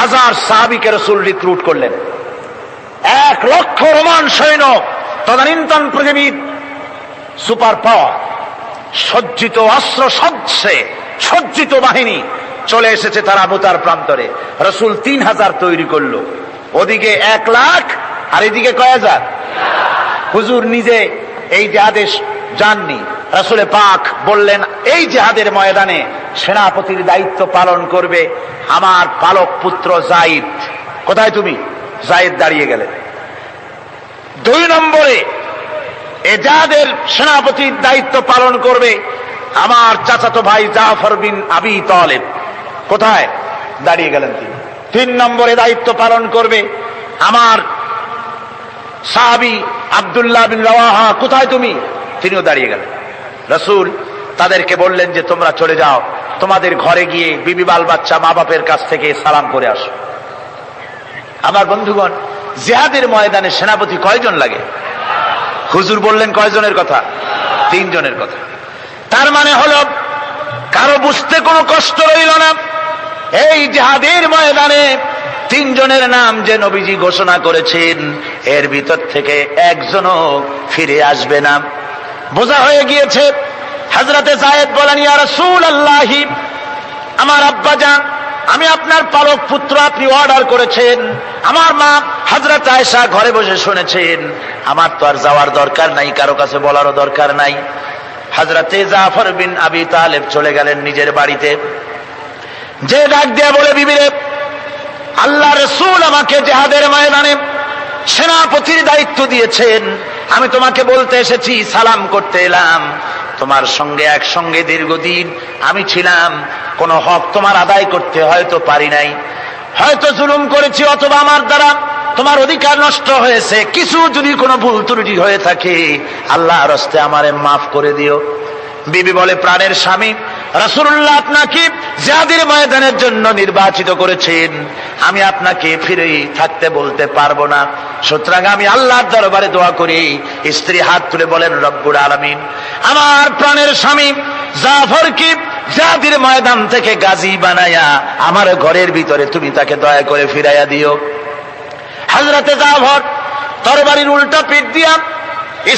1000 সাহাবীকে রাসূল রিক্রুট করলেন। 1 লক্ষ রোমান সৈন্য, তদানীন্তন পৃথিবীর সুপার পাওয়ার, সজ্জিত অস্ত্র সজ্জিত বাহিনী চলে এসেছে তারা মুতার প্রান্তরে। রাসূল 3000 তৈরি করলো, ওদিকে 1 লাখ আর এদিকে কয় হাজার। হুজুর নিজে এই জিহাদে যাননি, রাসূলে পাক বললেন এই জিহাদের ময়দানে সেনাপতির দায়িত্ব পালন করবে আমার পালক পুত্র যায়েদ। কোথায় তুমি? যায়েদ দাঁড়িয়ে গেলেন। 2 নম্বরে এই জিহাদের সেনাপতির দায়িত্ব পালন করবে আমার চাচাতো ভাই জাফর বিন আবি তালেব। কোথায়? দাঁড়িয়ে গেলেন তিনি। 3 নম্বরে দায়িত্ব পালন করবে আমার সাহাবী আব্দুল্লাহ বিন রাওয়াহা। কোথায় তুমি? তিনিও দাঁড়িয়ে গেলেন। রাসূল তাদেরকে বললেন যে তোমরা চলে যাও, তোমাদের ঘরে গিয়ে বিবি বাল বাচ্চা মা বাপের কাছ থেকে সালাম করে আসো। আমার বন্ধুগণ, জিহাদের ময়দানে সেনাপতি কয়জন লাগে? হুজুর বললেন কয়জনের কথা? 3 জনের কথা। তার মানে হলো কারো বুঝতে কোনো কষ্ট রইল না, এই জিহাদের ময়দানে 3 জনের নাম যে নবীজি ঘোষণা করেছেন এর ভিতর থেকে একজনও ফিরে আসবে না। বোঝা হয়ে গিয়েছে। হযরতে যায়েদ বলেন ইয়া রাসূলুল্লাহ, আমার আব্বা জান, আমি আপনার পালক পুত্র, আপনি অর্ডার করেছেন। আমার মা হযরত আয়েশা ঘরে বসে শুনেছেন, আমার তো আর যাওয়ার দরকার নাই, কারো কাছে বলারও দরকার নাই। হযরতে জাফর বিন আবি তালেব চলে গেলেন নিজের বাড়িতে, যে ডাক দিয়ে বলে বিবিরে, আল্লাহ রাসূল আমাকে জিহাদের ময়দানে সেনাপতির দায়িত্ব দিয়েছেন, আমি তোমাকে বলতে এসেছি, সালাম করতে এলাম। তোমার সঙ্গে একসঙ্গে দীর্ঘদিন আমি ছিলাম, কোনো হক তোমার আদায় করতে হয়তো পারি নাই, হয়তো জুলুম করেছি, অথবা আমার দ্বারা তোমার অধিকার নষ্ট হয়েছে। কিছু যদি কোনো ভুল ত্রুটি হয়ে থাকে আল্লাহর রাস্তে আমারে মাফ করে দিও। বিবি বলে, প্রাণের স্বামী, রাসূলুল্লাহ আপনাকে জিহাদের ময়দানের জন্য নির্বাচিত করেছেন, আমি আপনাকে ফিরে থাকতে বলতে পারবো না। সুতরাং আমি আল্লাহর দরবারে দোয়া করি। স্ত্রী হাত তুলে বলেন, রব্বুল আলামিন, আমার প্রাণের স্বামী জাফরকে জিহাদের ময়দান থেকে গাজী বানায়া আমার ঘরের ভিতরে তুমি তাকে দয়া করে ফিরাইয়া দিও। হযরতে জাফর তরবারির উল্টা পিঠ দিয়া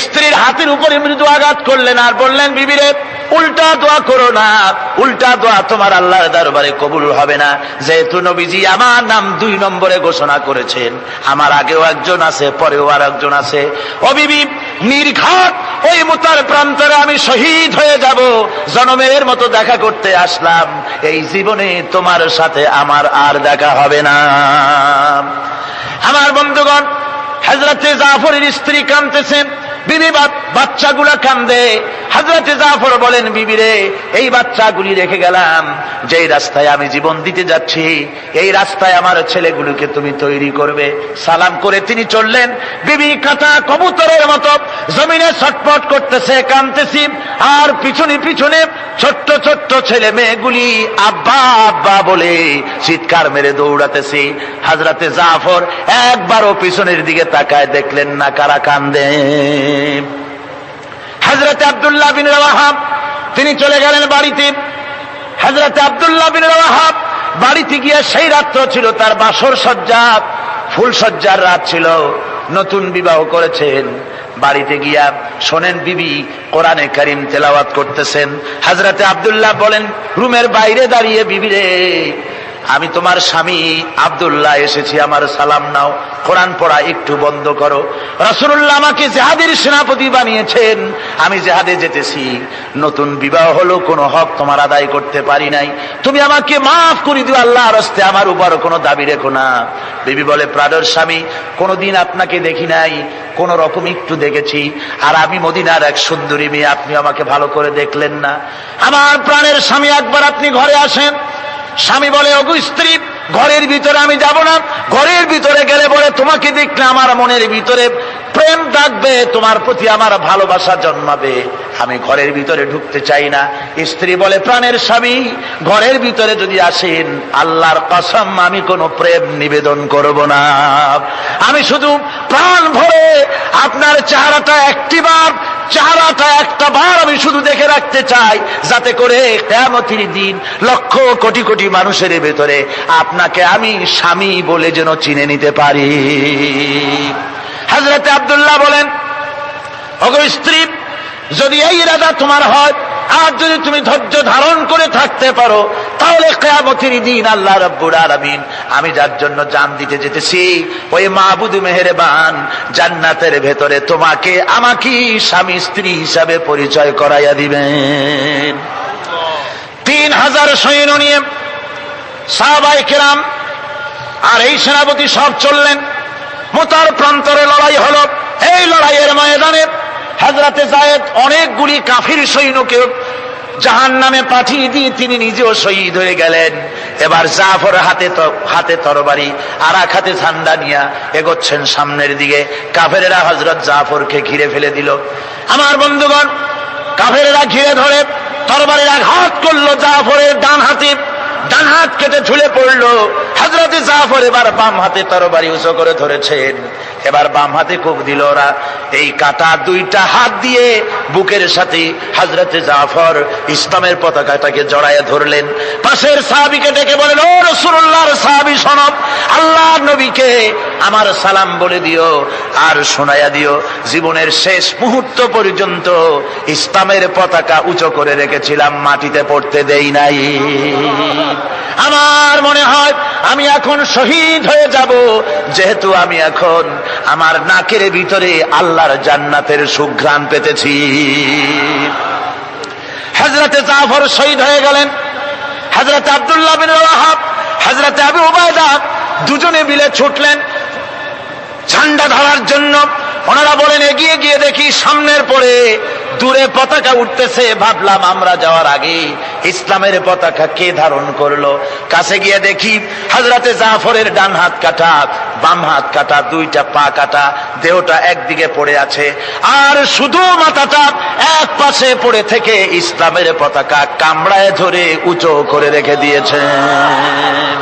স্ত্রীর হাতের উপরে মৃদু আঘাত করলেন আর বললেন, বিবিরে, উল্টা দোয়া করো না, উল্টা দোয়া তোমার আল্লাহর দরবারে কবুল হবে না। যেহেতু নবীজি আমার নাম 2 নম্বরে ঘোষণা করেছেন, আমার আগেও একজন আছে, পরেও আর একজন আছে। ও বিবি, নির্ঘাত ওই মুতার প্রান্তরে আমি শহীদ হয়ে যাব, জনমের মতো দেখা করতে আসলাম, এই জীবনে তোমার সাথে আমার আর দেখা হবে না। আমার বন্ধুগণ, হযরতে জাফরের স্ত্রী কাঁদতেছেন, বিবি বাচ্চাগুলা কান্দে। হযরতে জাফর বলেন, বিবিরে, এই বাচ্চাগুলি রেখে গেলাম, যেই রাস্তায় আমি জীবন দিতে যাচ্ছি এই রাস্তায় আমার ছেলেগুলোকে তুমি তৈরি করবে। সালাম করে তিনি চললেন। বিবি কাঁটা কবুতরের মতো জমিনে ছটফট করতেছে, কাঁদতেছি, আর পিছনে পিছনে ছোট্ট ছোট্ট ছেলে মেয়েগুলি আব্বা আব্বা বলে চিৎকার মেরে দৌড়াতেছি। হযরতে জাফর একবারও পিছনের দিকে তাকায় দেখলেন না কারা কান্দে। হযরতে আব্দুল্লাহ বিন রাওয়াহা তিনি চলে গেলেন বাড়িতে। হযরতে আব্দুল্লাহ বিন রাওয়াহা বাড়িতে গিয়ে, সেই রাত্র ছিল তার বাসর সজ্জা, ফুল সজ্জার রাত ছিল, নতুন বিবাহ করেছেন। বাড়িতে গিয়া শোনেন বিবি কোরআনে কারীম তেলাওয়াত করতেছেন। হযরতে আব্দুল্লাহ বলেন রুমের বাইরে দাঁড়িয়ে, বিবিরে, আমি তোমার স্বামী আব্দুল্লাহ এসেছি, আমার সালাম নাও, কোরআন পড়া একটু বন্ধ করো। রাসূলুল্লাহ আমাকে জিহাদের সেনাপতি বানিয়েছেন, আমি জিহাদে যেতেছি, নতুন বিবাহ হলো, কোনো হক তোমার আদায় করতে পারি নাই, তুমি আমাকে মাফ করে দিও, আল্লাহর রাস্তে আমার উপর কোনো দাবি রেখো না। বিবি বলে, প্রাণের স্বামী, কোনোদিন আপনাকে দেখি নাই, কোন রকম একটু দেখেছি, আর আমি মদিনার এক সুন্দরী মেয়ে, আপনি আমাকে ভালো করে দেখলেন না। আমার প্রাণের স্বামী, একবার আপনি ঘরে আসেন। স্বামী বলে, ওগো স্ত্রী, ঘরের ভিতরে আমি যাব না, ঘরের ভিতরে গেলে বলে তোমাকে দেখলে আমার মনের ভিতরে প্রেম ডাকবে, তোমার প্রতি আমার ভালোবাসা জন্মাবে, আমি ঘরের ভিতরে ঢুকতে চাই না। স্ত্রী বলে, প্রাণের স্বামী, ঘরের ভিতরে যদি আসেন, আল্লাহর কসম আমি কোনো প্রেম নিবেদন করব না, আমি শুধু প্রাণ ভরে আপনার চেহারাটা একটিবার চেহারাটা একটা বার আমি শুধু দেখে রাখতে চাই, যাতে করে কিয়ামতের দিন লক্ষ কোটি কোটি মানুষের ভেতরে আপনাকে আমি স্বামী বলে যেন চিনে নিতে পারি। হযরত আব্দুল্লাহ বলেন, ওগো স্ত্রী, যদি এই ইরাদা তোমার হয় আর যদি তুমি ধৈর্য ধারণ করে থাকতে পারো, তাহলে কিয়ামতের দিন আল্লাহ রাব্বুল আলামিন আমি যার জন্য জান দিতে যেতেছি ওই মাবুদ মেহেরবান জান্নাতের ভেতরে তোমাকে আমাকে স্বামী স্ত্রী হিসাবে পরিচয় করাইয়া দিবেন। 3000 সৈন্য নিয়ে সাহাবায়ে কেরাম আর এই সেনাপতি সব চললেন। মুতার প্রান্তরে লড়াই হলো। এই লড়াইয়ের ময়দানে হযরতে যায়েদ অনেকগুলি কাফির সৈন্যকে জাহান্নামে পাঠিয়ে দিয়ে তিনি নিজেও শহীদ হয়ে গেলেন। এবার জাফর হাতে তরবারি আর এক হাতে ঝান্ডা নিয়ে এগোচ্ছেন সামনের দিকে। কাফেরেরা হযরত জাফরকে ঘিরে ফেলে দিল। আমার বন্ধুগণ, কাফেরেরা ঘিরে ধরে তরবারির আঘাত করলো জাফরের ডান হাতে। ডান হাত কেটে ঝুলে পড়লো। হযরতে জাফর এবার বাম হাতে তরবারি উঁচু করে ধরেছেন। এবার বাম হাতে কোপ দিল ওরা। এই কাটা দুইটা হাত দিয়ে বুকের সাথে হযরতে জাফর ইসলামের পতাকাটাকে জড়াইয়া ধরলেন। পাশের সাহাবীকে ডেকে বলেন, ও রাসূলুল্লাহর সাহাবী শোনো, আল্লাহর নবীকে আমার সালাম বলে দিও আর শোনায়া দিও, জীবনের শেষ মুহূর্ত পর্যন্ত ইসলামের পতাকা উঁচু করে রেখেছিলাম, মাটিতে পড়তে দেই নাই। আমার মনে হয় আমি এখন শহীদ হয়ে যাব, যেহেতু আমি এখন আমার নাকের ভিতরে আল্লাহর জান্নাতের সুঘ্রাণ পেতেছি। হযরতে জাফর শহীদ হয়ে গেলেন। হযরত আব্দুল্লাহ বিন রাওয়াহা, হযরত আবু উবাইদা দুজনে মিলে ছুটলেন ঝান্ডা ধরার জন্য। ওনারা বলেন, এগিয়ে গিয়ে দেখি সামনের পরে দূরে পতাকা উঠতেছে। ভাবলাম আমরা যাওয়ার আগে ইসলামের পতাকা কে ধারণ করলো। কাছে গিয়ে দেখি হযরতে জাফরের ডান হাত কাটা, বাম হাত কাটা, দুইটা পা কাটা, দেহটা একদিকে পড়ে আছে আর শুধু মাথাটা এক পাশে পড়ে থেকে ইসলামের পতাকা কামড়ায় ধরে উঁচু করে রেখে দিয়েছেন।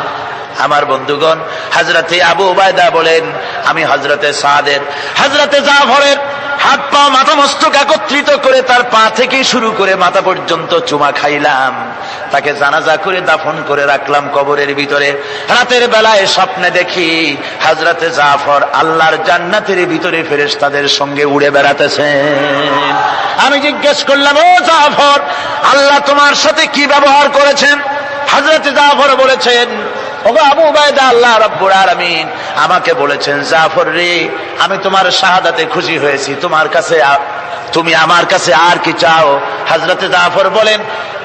আমার বন্ধুগণ, হযরতে আবু উবাইদা বলেন, আমি হযরতে সাদের, হযরতে জাফরের হাত পা মাথা মস্তক একত্রিত করে তার পা থেকে শুরু করে মাথা পর্যন্ত চুমা খাইলাম। তাকে জানাজা করে দাফন করে রাখলাম কবরের ভিতরে। রাতের বেলায় স্বপ্নে দেখি হযরতে জাফর আল্লাহর জান্নাতের ভিতরে ফেরেশতাদের সঙ্গে উড়ে বেড়াতেছেন। আমি জিজ্ঞেস করলাম, ও জাফর, আল্লাহ তোমার সাথে কি ব্যবহার করেছেন? হযরতে জাফর বলেছেন, ওগো আবু উবাইদা, আল্লাহ রাব্বুল আলামিন আমাকে বলেছেন, জাফর রে, আমি তোমার শাহাদাতে খুশি হয়েছি, তুমি আমার কাছে আর কি চাও? হযরতে জাফর বলেন,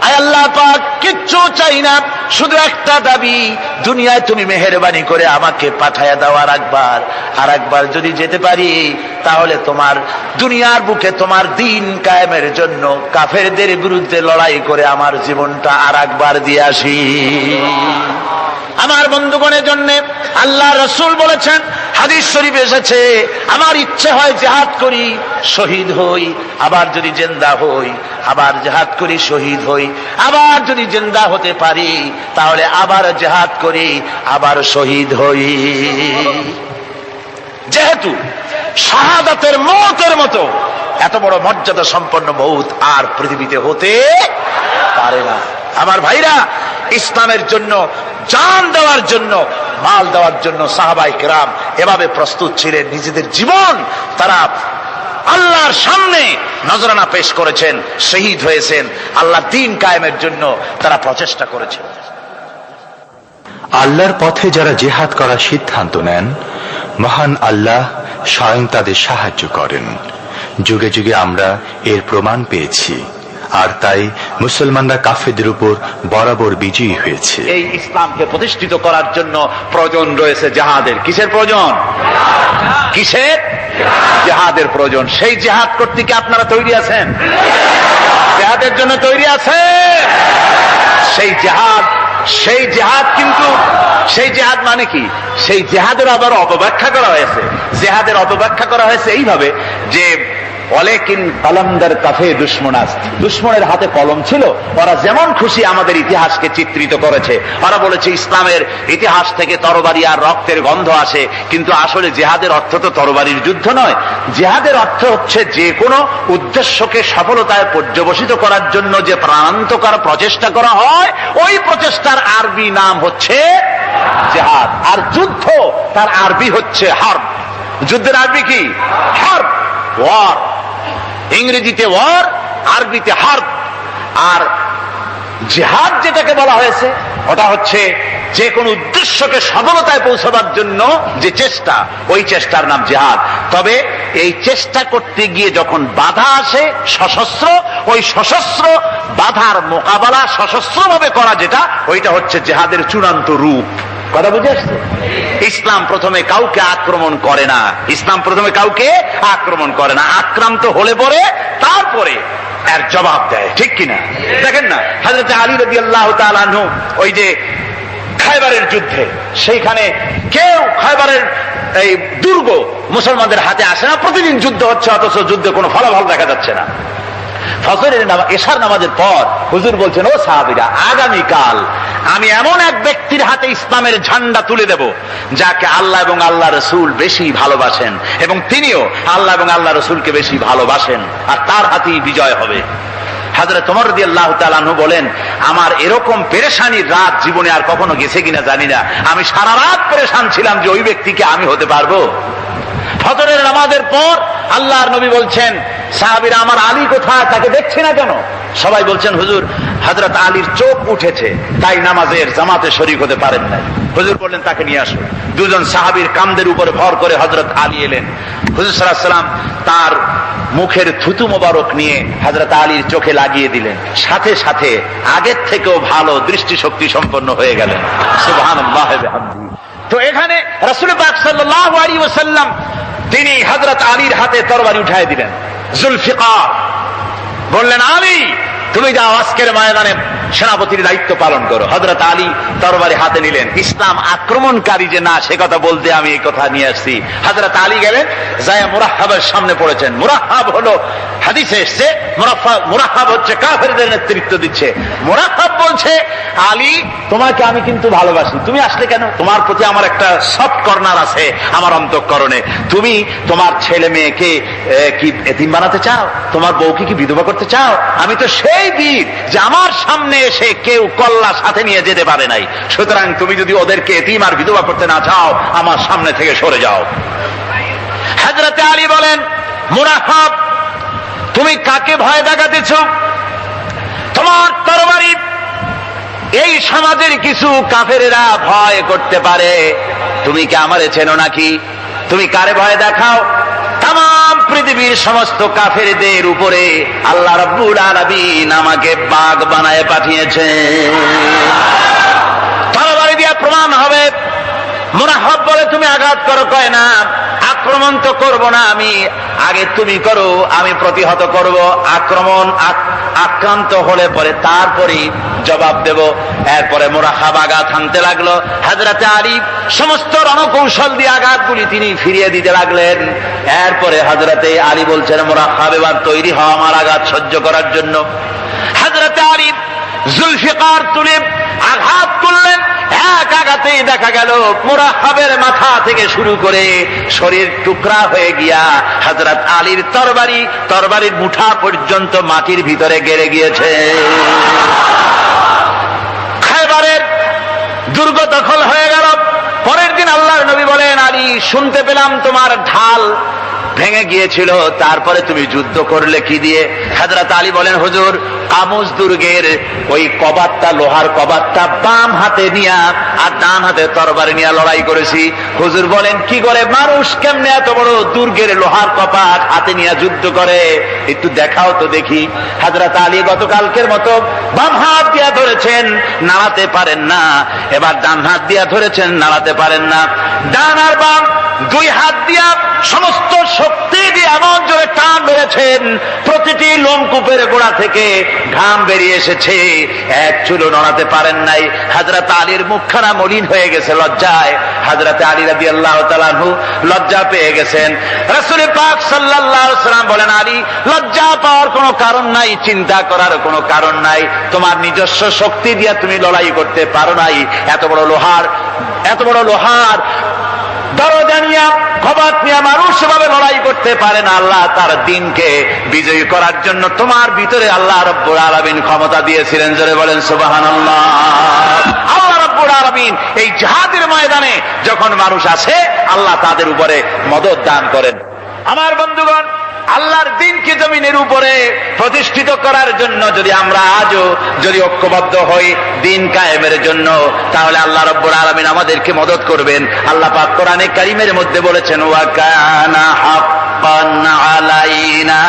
আয় আল্লাহ পাক, কিচ্ছু চাই না, শুধু একটা দাবি, দুনিয়ায় তুমি মেহেরবানি করে আমাকে পাঠায়া দাও আর একবার যদি যেতে পারি, তাহলে তোমার দুনিয়ার বুকে তোমার দিন কায়েমের জন্য কাফেরদের বিরুদ্ধে লড়াই করে আমার জীবনটা আর একবার দিয়ে আসি। আমার বন্ধুগণের জন্য আল্লাহ রাসূল বলেছেন, হাদিস শরীফে এসেছে, আমার ইচ্ছে হয় জিহাদ করি, শহীদ হই, আবার যদি জিন্দা হই, আবার জিহাদ করি, শহীদ হই, আবার যদি জিন্দা হতে পারি তাহলে আবার জিহাদ করি, আবার শহীদ হই। যেহেতু শাহাদাতের মওতের মতো এত বড় মর্যাদা সম্পন্ন মওত আর পৃথিবীতে হতে পারে না। আমার ভাইরা, ইসলামের জন্য জান দেওয়ার জন্য, মাল দেওয়ার জন্য সাহাবায়ে কেরাম এভাবে প্রস্তুত ছিলেন। নিজেদের জীবন তারা আল্লাহর সামনে নজরানা পেশ করেছেন, শহীদ হয়েছেন, আল্লাহ দ্বীন কায়েমের জন্য তারা প্রচেষ্টা করেছেন। আল্লাহর পথে যারা জিহাদ করার সিদ্ধান্ত নেন, মহান আল্লাহ স্বয়ং তাদের সাহায্য করেন। যুগে যুগে আমরা এর প্রমাণ পেয়েছি, আর তাই মুসলমানরা কাফেরদের উপর বরাবর বিজয়ী হয়েছে। এই ইসলামকে প্রতিষ্ঠিত করার জন্য প্রয়োজন রয়েছে জিহাদের। কিসের প্রয়োজন? কিসের? জিহাদের প্রয়োজন। সেই জিহাদ করতে কি আপনারা তৈরি আছেন? জিহাদের জন্য তৈরি আছেন? সেই জিহাদ কিন্তু সেই জিহাদ মানে কি? সেই জিহাদের আবার অপব্যাখ্যা করা হয়েছে। জিহাদের অপব্যাখ্যা করা হয়েছে এইভাবে যে ওয়ালাকিন কলমদার কাফে দুশমনাস, দুশমনের হাতে কলম ছিল, ওরা যেমন খুশি আমাদের ইতিহাসকে চিত্রিত করেছে। ওরা বলেছে ইসলামের ইতিহাস থেকে তরবারি আর রক্তের গন্ধ আসে, কিন্তু আসলে জিহাদের অর্থ তো তরবারির যুদ্ধ নয়। জিহাদের অর্থ হচ্ছে যে কোনো উদ্দেশ্যকে সফলতায় পর্যবসিত করার জন্য যে প্রাণান্তকর প্রচেষ্টা করা হয়, ওই প্রচেষ্টার আরবি নাম হচ্ছে জিহাদ। আর যুদ্ধ তার আরবি হচ্ছে হার্ব। যুদ্ধের আরবি কি? হার্ব, ওয়ার। ইংরেজিতে ওয়ার, আরবিতে হার্ব। আর জিহাদ যেটাকে বলা হয়েছে ওটা হচ্ছে যে কোনো উদ্দেশ্যকে সফলতায় পৌঁছাবার জন্য যে চেষ্টা, ওই চেষ্টার নাম জিহাদ। তবে এই চেষ্টা করতে গিয়ে যখন বাধা আসে সশস্ত্র, ওই সশস্ত্র বাধার মোকাবেলা সশস্ত্রভাবে করা যেটা, ওইটা হচ্ছে জিহাদের চূড়ান্ত রূপ। কথা বুঝে আসছে? ইসলাম প্রথমে কাউকে আক্রমণ করে না, ইসলাম প্রথমে কাউকে আক্রমণ করে না, আক্রান্ত হলে পরে তারপরে এর জবাব দেয়, ঠিক কিনা? দেখেন না, হযরত আলী রাদিয়াল্লাহু তাআলা আনহু ওই যে খায়বারের যুদ্ধে, সেইখানে কেউ খায়বারের এই দুর্গ মুসলমানদের হাতে আসে না, প্রতিদিন যুদ্ধ হচ্ছে, অথচ যুদ্ধে কোনো ফলাফল দেখা যাচ্ছে না। ফজরের নামাজ, এশার নামাজের পর হুজুর বলছেন, ও সাহাবীরা, আগামীকাল আমি এমন এক ব্যক্তির হাতে ইসলামের ঝান্ডা তুলে দেব যাকে আল্লাহ এবং আল্লাহ রসুল বেশি ভালোবাসেন, এবং তিনিও আল্লাহ এবং আল্লাহ রসুলকে বেশি ভালোবাসেন, আর তার হাতেই বিজয় হবে। হযরত ওমর রাদিয়াল্লাহু তাআলা আনহু বলেন, আমার এরকম পেরেশানির রাত জীবনে আর কখনো গেছে কিনা জানি না, আমি সারা রাত পেরেশান ছিলাম যে ওই ব্যক্তিকে আমি হতে পারবো। ফজরের নামাজের পর আল্লাহর নবী বলছেন, সাহাবীরা, আমার আলী কোথায়, তাকে দেখছি না কেন? সবাই বলছেন, হুজুর, হযরত আলীর চোখ উঠেছে, তাই নামাজের জামাতে শরীক হতে পারেন নাই। হুজুর বললেন, তাকে নিয়ে আসো। দুজন সাহাবীর কাঁধের উপরে ভর করে হযরত আলী এলেন। হুজুর সাল্লাল্লাহু আলাইহি ওয়াসাল্লাম তার মুখের থুতু মোবারক নিয়ে হযরত আলীর চোখে লাগিয়ে দিলেন, সাথে সাথে আগের থেকেও ভালো দৃষ্টিশক্তি সম্পন্ন হয়ে গেলেন। সুবহানাল্লাহ ওয়া বিহামদিহি। তো এখানে রাসূল পাক সাল্লাল্লাহু আলাইহি ওয়াসাল্লাম তিনি হযরত আলীর হাতে তরবারি উঠায় দিলেন, জুলফিকার। বললেন, আলী, তুমি যাও, আজকের ময়দানে সেনাপতির দায়িত্ব পালন করো। হযরত আলী তরবারি হাতে নিলেন। ইসলাম আক্রমণকারী যে না, সে কথা বলতে আমি এই কথা নিয়ে আসছি। হযরত আলী গেলেন, যায় মুরাহহাবের সামনে পড়েছেন। মুরাহহাব হলো, হাদিসে এসেছে, মুরাহহাব হচ্ছে কাফেরদের নেতৃত্ব দিচ্ছে। মুরাহহাব বলছে, আলী, তোমাকে আমি কিন্তু ভালোবাসি, তুমি আসলে কেন? তোমার প্রতি আমার একটা সফট কর্নার আছে আমার অন্তঃকরণে। তুমি তোমার ছেলে মেয়েকে কি এতিম বানাতে চাও? তোমার বউকে কি বিধবা করতে চাও? আমি তো সেই বীর যে আমার সামনে এসে কেউ কল্লা সাথে নিয়ে যেতে পারে নাই। সুতরাং তুমি যদি ওদেরকে এতিম আর বিধবা করতে না চাও, আমার সামনে থেকে সরে যাও। হযরত আলী বলেন, মুরাহহাব, তুমি কাকে ভয় দেখাতেছ? তোমার তরবারি এই সমাজের কিছু কাফেরেরা ভয় করতে পারে, তুমি কি আমারে চেনো নাকি? তুমি কারে ভয় দেখাও? তাম পৃথিবীর সমস্ত কাফেরদের উপরে আল্লাহ রাব্বুল আলামিন আমাকে বাগ বানায় পাঠিয়েছেন। তরবারি দিয়ে প্রমাণ হবে। মুরাহহাব বলে, তুমি আঘাত করো। কয় না, আক্রমণ তো করব না আমি, আগে তুমি করো, আমি প্রতিহত করব। আক্রান্ত হলে পরে তারপরে জবাব দেব। এরপরে মুরাহহাব আঘাত হানতে লাগলো। হযরত আলী সমস্ত রণকৌশল দিয়ে আঘাতগুলি তিনি ফিরিয়ে দিতে লাগলেন। এরপরে হযরতে আলী বলছেন, মুরাহহাব, এবার তৈরি হও আমার আঘাত সহ্য করার জন্য। হযরত আলী জুলফিকার তুলে আঘাত করলেন। এক আঘাতেই দেখা গেল মুরাহহাবের মাথা থেকে শুরু করে শরীর টুকরা হয়ে গিয়া হযরত আলীর তরবারির মুঠা পর্যন্ত মাটির ভিতরে গেড়ে গিয়েছে। খায়বারের দুর্গ দখল হয়ে গেল। পরের দিন আল্লাহর নবী বলেন, আলী, শুনতে পেলাম তোমার ঢাল ভেঙে গিয়েছিল, তারপরে তুমি যুদ্ধ করলে কি দিয়ে? হযরত আলী বলেন, হুজুর, কামুজ দুর্গের ওই কবাটটা, লোহার কবাটটা বাম হাতে নিয়া আর ডান হাতে তরবারি নিয়ে লড়াই করেছি। হুজুর বলেন, কি করে? মানুষ কেমনে এত বড় দুর্গের লোহার কপাট হাতে নিয়ে যুদ্ধ করে? একটু দেখাও তো দেখি। হযরত আলী গতকালকের মতো বাম হাত দিয়া ধরেছেন, নাড়াতে পারেন না। এবার ডান হাত দিয়া ধরেছেন, নাড়াতে পারেন না। ডান আর বাম দুই হাত দিয়া সমস্ত শক্তি দিয়ে এমন জোরে টান মেরেছেন, প্রতিটি লোমকূপের গোড়া থেকে ঘাম বেরিয়ে এসেছে, এক চুলো নড়াতে পারেন নাই। হযরত আলীর মুখখানা মলিন হয়ে গেছে লজ্জায়। হযরত আলী রাদিয়াল্লাহু তাআলা আনহু লজ্জা পেয়ে গেছেন। রাসূল পাক সাল্লাল্লাহু আলাইহি ওয়াসাল্লাম বলেন, আলী, লজ্জা পাওয়ার কোনো কারণ নাই, চিন্তা করার কোনো কারণ নাই। তোমার নিজস্ব শক্তি দিয়া তুমি লড়াই করতে পারো নাই। এত বড় লোহার দরজা নিয়ে, কবাত নিয়ে মানুষ সেভাবে লড়াই করতে পারে না। আল্লাহ তার দ্বীনকে বিজয়ী করার জন্য তোমার ভিতরে আল্লাহ রাব্বুল আলামিন ক্ষমতা দিয়েছিলেন। জোরে বলেন সুবহানাল্লাহ। আল্লাহ রাব্বুল আলামিন এই জিহাদের ময়দানে যখন মানুষ আসে, আল্লাহ তাদের উপরে মদদ দান করেন। আমার বন্ধুগণ, আল্লাহর দ্বীনকে জমিনের উপরে প্রতিষ্ঠিত করার জন্য যদি আমরা আজও যদি ঐক্যবদ্ধ হই দ্বীন কায়েমের জন্য, তাহলে আল্লাহ রাব্বুল আলামিন আমাদেরকে মদদ করবেন। আল্লাহ পাক কোরআনে কারীমের মধ্যে বলেছেন, ওয়া কানা হাক্কান আলাইনা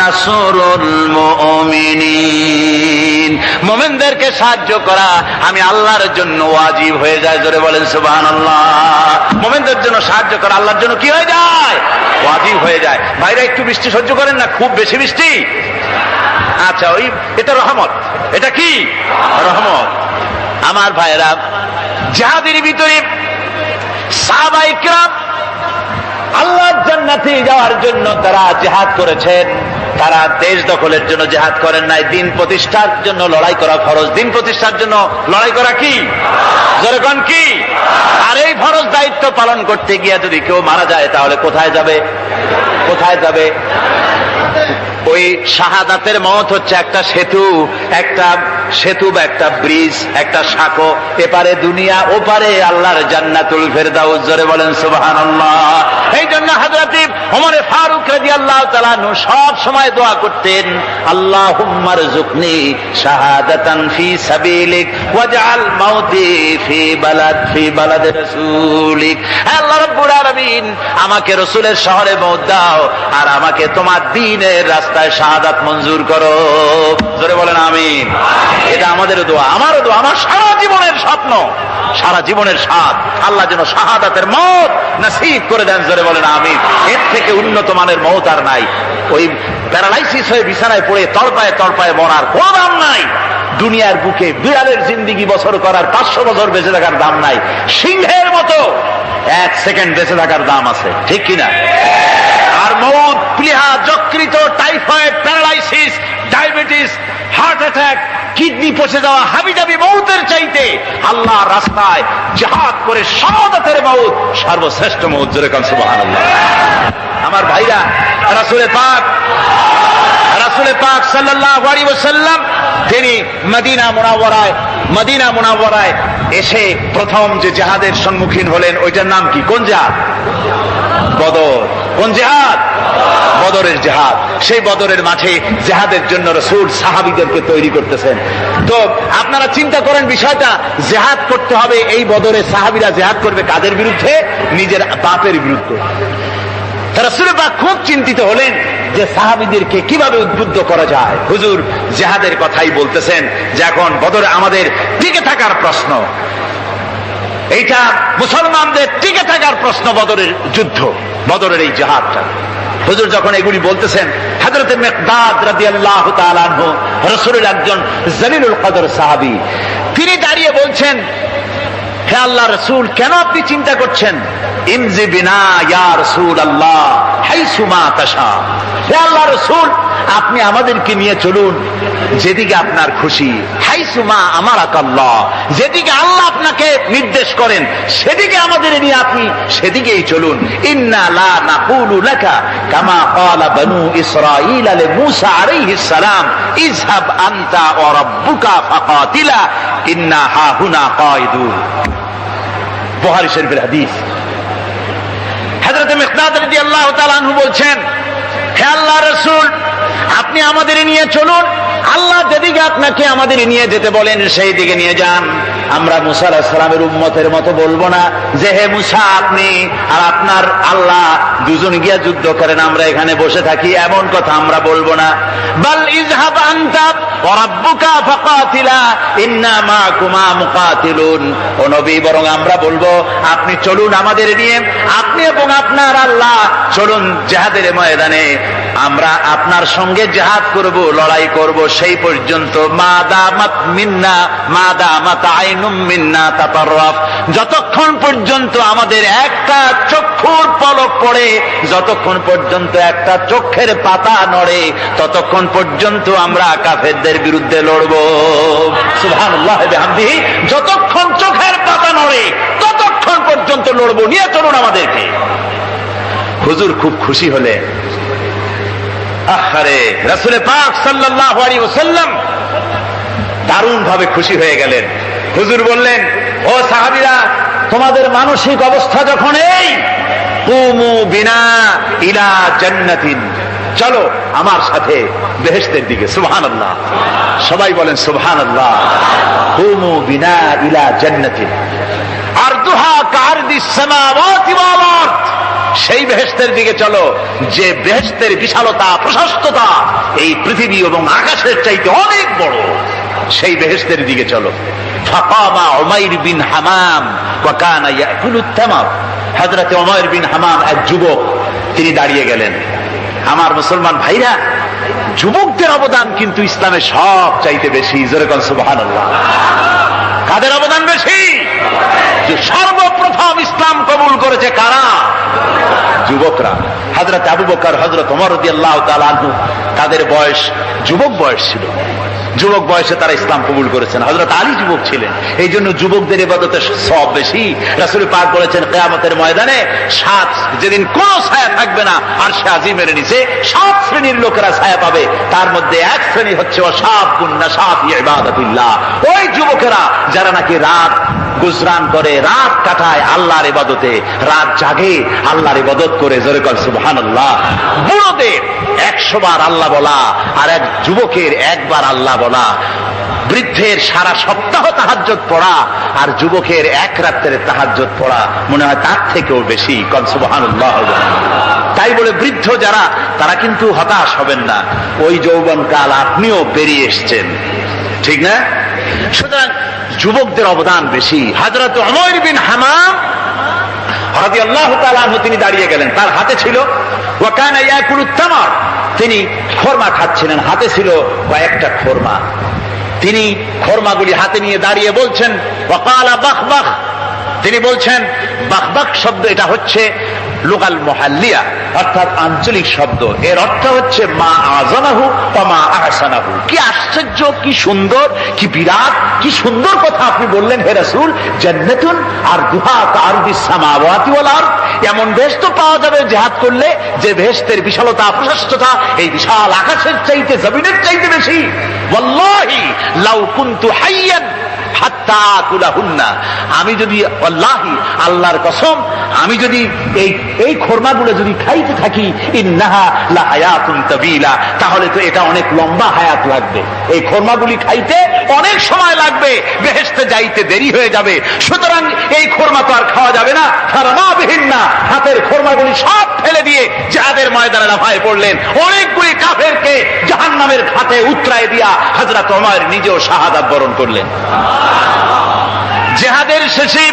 নাসরুল মুমিনিন। মুমিনদেরকে সাহায্য করা আমি আল্লাহর জন্য ওয়াজিব হয়ে যায়। জোরে বলেন সুবহানাল্লাহ। মুমিনদের জন্য সাহায্য করা আল্লাহর জন্য কি হয়ে যায়? ওয়াজিব হয়ে যায়। ভাইরা একটু বৃষ্টি সহ্য করেন না, খুব বেশি বৃষ্টি? আচ্ছা, এটা রহমত। এটা কি রহমত? আমার ভাইরা, জিহাদের ভিতরে সাহাবায়ে কিরাম আল্লাহর জান্নাতে যাওয়ার জন্য তারা জিহাদ করেছেন। তারা দেশ দখলের জন্য জিহাদ করেন নাই, দিন প্রতিষ্ঠার জন্য লড়াই করা ফরজ। দিন প্রতিষ্ঠার জন্য লড়াই করা কি? জোরে কোন কি? আর এই ফরজ দায়িত্ব পালন করতে গিয়ে যদি কেউ মারা যায়, তাহলে কোথায় যাবে? কোথায় যাবে? ওই শাহাদাতের মওত হচ্ছে একটা সেতু বা একটা ব্রিজ, একটা সাঁকো। এপারে দুনিয়া, ওপারে আল্লাহর জান্নাতুল ফেরদাউস। জোরে বলেন সুবহানাল্লাহ। এই জন্য হযরত ওমর ফারুক রাদিয়াল্লাহু তাআলা আনহু সব সময় দোয়া করতেন, আল্লাহুম্মা রযুকনি শাহাদাতান ফি সাবিলিক ওয়াজআল মাউতি ফি বালাদি রাসূলিক। আল্লাহ রাব্বুল আলামিন, আমাকে রাসূলের শহরে মওত দাও, আর আমাকে তোমার দ্বীনের রাস্তায় শাহাদাত মঞ্জুর করো। জোরে বলেন আমিন। এটা আমাদের দোয়া, আমারও দোয়া, আমার সারা জীবনের স্বপ্ন, সারা জীবনের স্বাদ, আল্লাহ যেন শাহাদাতের মওত নসিব করে দেন। জোরে বলেন আমিন। এর থেকে উন্নত মানের মওত আর নাই। ওই প্যারালাইসিস হয়ে বিছানায় পড়ে তড়পায় মরার কোনো দাম নাই। দুনিয়ার বুকে বিড়ালের জিন্দিগি বছর করার 500 বছর বেঁচে থাকার দাম নাই। সিংহের মতো 1 সেকেন্ড বেঁচে থাকার দাম আছে, ঠিক কিনা? আর মওত, প্লীহা, যকৃত, typhoid, paralysis, diabetes, heart attack, kidney পচে যাওয়া, হাবিজাবি মওতের চাইতে আল্লাহর রাস্তায় জিহাদ করে শাহাদাতের মওত সর্বশ্রেষ্ঠ মওত। জোরে কান সুবহানাল্লাহ। আমার ভাইরা, রাসূল পাক সাল্লাল্লাহু আলাইহি ওয়াসাল্লাম তিনি মদিনা মুনাওয়ারায় এসে প্রথম যে জিহাদের সম্মুখীন হলেন, ওইটার নাম কি? কোন জিহাদ? বদর। কোন জিহাদ? বদরের জিহাদ। সেই বদরের মাঠে জিহাদের জন্য রাসূল সাহাবীদেরকে তৈরি করতেছেন। তো আপনারা চিন্তা করেন বিষয়টা, জিহাদ করতে হবে। এই বদরে সাহাবীরা জিহাদ করবে কাদের বিরুদ্ধে? নিজের বাপের বিরুদ্ধে। রাসূল পাক খুব চিন্তিত হলেন যে সাহাবীদেরকে কিভাবে উদ্বুদ্ধ করা যায়। হুজুর জিহাদের কথাই বলতেছেন যে এখন বদরে আমাদের টিকে থাকার প্রশ্ন, এইটা মুসলমানদের টিকে থাকার প্রশ্ন, বদরের যুদ্ধ, বদরের এই জিহাদটা। হুজুর যখন এগুলি বলতেছেন, হযরত মিকদাদ রাদিয়াল্লাহু তাআলা আনহু রাসূলের একজন জলিলুল কদর সাহাবী, তিনি দাঁড়িয়ে বলছেন, হে আল্লাহর রাসূল, কেন আপনি চিন্তা করছেন? ইমজি বিনা ইয়া রাসূলুল্লাহ হাইসুমা তাশা। হে আল্লাহর রাসূল, আপনি আমাদেরকে নিয়ে চলুন যেদিকে আপনার খুশি। হাইসুমা আমারাকাল্লাহ, যেদিকে আল্লাহ আপনাকে নির্দেশ করেন সেদিকে আমাদের নিয়ে আপনি সেদিকেই চলুন। ইন্না লা নাকুলু লাকা কামা ক্বালা বানু ইসরাঈল লিমূসা আলাইহিস সালাম, ইযহাব আনতা ওয়া রাব্বুকা ফাকাতিলা ইন্না হাহুনা কায়িদুন। বুখারী শরীফের হাদিস। হযরত মিকদাদ রাদিয়াল্লাহু তাআলা আনহু বলছেন, হে আল্লাহর রাসূল, আপনি আমাদের নিয়ে চলুন, আল্লাহ যেদিকে আপনাকে আমাদের নিয়ে যেতে বলেন সেই দিকে নিয়ে যান। আমরা মুসা আলাইহিস সালামের উম্মতের মতো বলবো না যে হে মুসা আপনি আর আপনার আল্লাহ দুজন গিয়া যুদ্ধ করেন, আমরা এখানে বসে থাকি, এমন কথা আমরা বলবো না। বাল ইযহাব আনতা ওয়া রাব্বুকা ফাকাতিলা ইন্না মাকুমা মুকাতিলুন। ও নবী, বরং আমরা বলবো আপনি চলুন আমাদের নিয়ে, আপনি এবং আপনার আল্লাহ চলুন জিহাদের ময়দানে, আমরা আপনার সঙ্গে জিহাদ করব, লড়াই করব সেই পর্যন্ত মা দামাত মিন্না মা দামাত আইনুম মিন্না তাতাররাফ, যতক্ষণ পর্যন্ত আমাদের একটা চক্ষুর পলক পড়ে, যতক্ষণ পর্যন্ত একটা চোখের পাতা নড়ে, ততক্ষণ পর্যন্ত আমরা কাফেরদের বিরুদ্ধে লড়ব। সুবহানাল্লাহ ওয়া বিহামদিহি, যতক্ষণ চোখের পাতা নড়ে ততক্ষণ পর্যন্ত লড়ব। নিয়ে চলুন আমাদেরকে। হুজুর খুব খুশি হলেন। আহারে, রাসূল পাক সাল্লাল্লাহু আলাইহি ওয়াসাল্লাম দারুণ ভাবে খুশি হয়ে গেলেন। হুজুর বললেন, ও সাহাবীরা, তোমাদের মানসিক অবস্থা যখন এই, কুমু বিনা ইলা জান্নাতিন, চলো আমার সাথে বেহেশতের দিকে। সুবহানাল্লাহ, সবাই বলেন সুবহানাল্লাহ। কুমু বিনা ইলা জান্নাতিন আরদুহা কারদিস সামাওয়াতি ওয়াল আরদ, সেই বেহেশতের দিকে চলো যে বেহেশতের বিশালতা প্রশস্ততা এই পৃথিবী এবং আকাশের চাইতে অনেক বড়। সেই বেহেশতের দিকে চলো। ফাকামা উমাইর বিন হামাম ওয়া কানা ইয়াকুলুত তামার, হযরত উমাইর বিন হামাম এক যুবক, তিনি দাঁড়িয়ে গেলেন। আমার মুসলমান ভাইরা, যুবকদের অবদান কিন্তু ইসলামে সব চাইতে বেশি। জোরে বলেন সুবহানাল্লাহ। কাদের অবদান বেশি? যে সর্বপ্রথম ইসলাম কবুল করেছে কারা? যুবকরা। হযরত আবু বকর, হযরত ওমর রাদিয়াল্লাহু তাআলা আনহু, তাদের বয়স যুবক বয়স ছিল। যুবক বয়সে তারা ইসলাম কবুল করেছেন। হযরত আলী যুবক ছিলেন, এই জন্য যুবকদের ইবাদতে সওয়াব বেশি। রাসূল পাক বলেছেন, কিয়ামতের ময়দানে যেদিন কোন ছায়া থাকবে না, আরশে আজিমের নিচে 7 শ্রেণীর লোকেরা ছায়া পাবে। তার মধ্যে এক শ্রেণী হচ্ছে ওয়াশাবুন নাশা ফি ইবাদাতিল্লাহ, ওই যুবকেরা যারা নাকি রাত গুজরান করে, রাত কাটায় আল্লাহর ইবাদতে, রাত জাগে আল্লাহর ইবাদত করে। জোরে বল সুবহানাল্লাহ। বুড়োদের 100 বার আল্লাহ বলা আর এক যুবকের একবার আল্লাহ বলা, বৃদ্ধের সারা সপ্তাহ তাহাজ্জুদ পড়া আর যুবকের এক রাতের তাহাজ্জুদ পড়া মনে হয় তার থেকেও বেশি। কল সুবহানাল্লাহ। তাই বলে বৃদ্ধ যারা, তারা কিন্তু হতাশ হবেন না। ওই যৌবনকাল আপনিও পেরিয়ে এসছেন, ঠিক না? সুতরাং যুবকদের অবদান বেশি। হযরত উমাইর বিন হামাম রাদিয়াল্লাহু তাআলা আনহু, তিনি দাঁড়িয়ে গেলেন। তার হাতে ছিল ওয়া কানা ইয়াকুলুত তামার, তিনি খোরমা খাচ্ছিলেন। হাতে ছিল কয়েকটা খোরমা। তিনি খোরমাগুলি হাতে নিয়ে দাঁড়িয়ে বলছেন ওয়া ক্বালা বাখবাখ, তিনি বলছেন বাখবাখ শব্দ, এটা হচ্ছে লুগাল মুহাল্লিয়া, অর্থাৎ আঞ্চলিক শব্দ। এর অর্থ হচ্ছে মা আযামাহু ওয়া মা আহসানাহু। কি আশ্চর্য, কি সুন্দর, কি বিরাট, কি সুন্দর কথা আপনি বললেন হে রাসূল। জান্নাতুন আরদুহা কারদিস সামাওয়াতি ওয়াল আরদ, এমন বেহেশত পাওয়া যাবে জিহাদ করলে যে বেহেশতের বিশালতা প্রশস্ততা এই বিশাল আকাশের চাইতে, জমিনের চাইতে বেশি। ওয়াল্লাহি লাউ কুনতু হাইয়ান হাত্তা আকুলাহুন্না, আমি যদি, ওয়াল্লাহি আল্লাহর কসম, আমি যদি এই খোরমাগুলো যদি খাইতে থাকি, ইন্নাহা লা হায়াতুন তাবিলা, তাহলে তো এটা অনেক লম্বা হায়াত লাগবে। এই খোরমাগুলি খাইতে অনেক সময় লাগবে, বেহেশতে যাইতে দেরি হয়ে যাবে। সুতরাং এই খোরমা তো আর খাওয়া যাবে না। ফারামা বিহিন্না, হাতের খোরমাগুলি সব ফেলে দিয়ে জিহাদের ময়দানে লাফায় পড়লেন। অনেকগুলি কাফেরকে জাহান্নামের খাতে উতরায় দিয়া হযরত ওমর নিজেও শাহাদাত বরণ করলেন। জিহাদের শেষে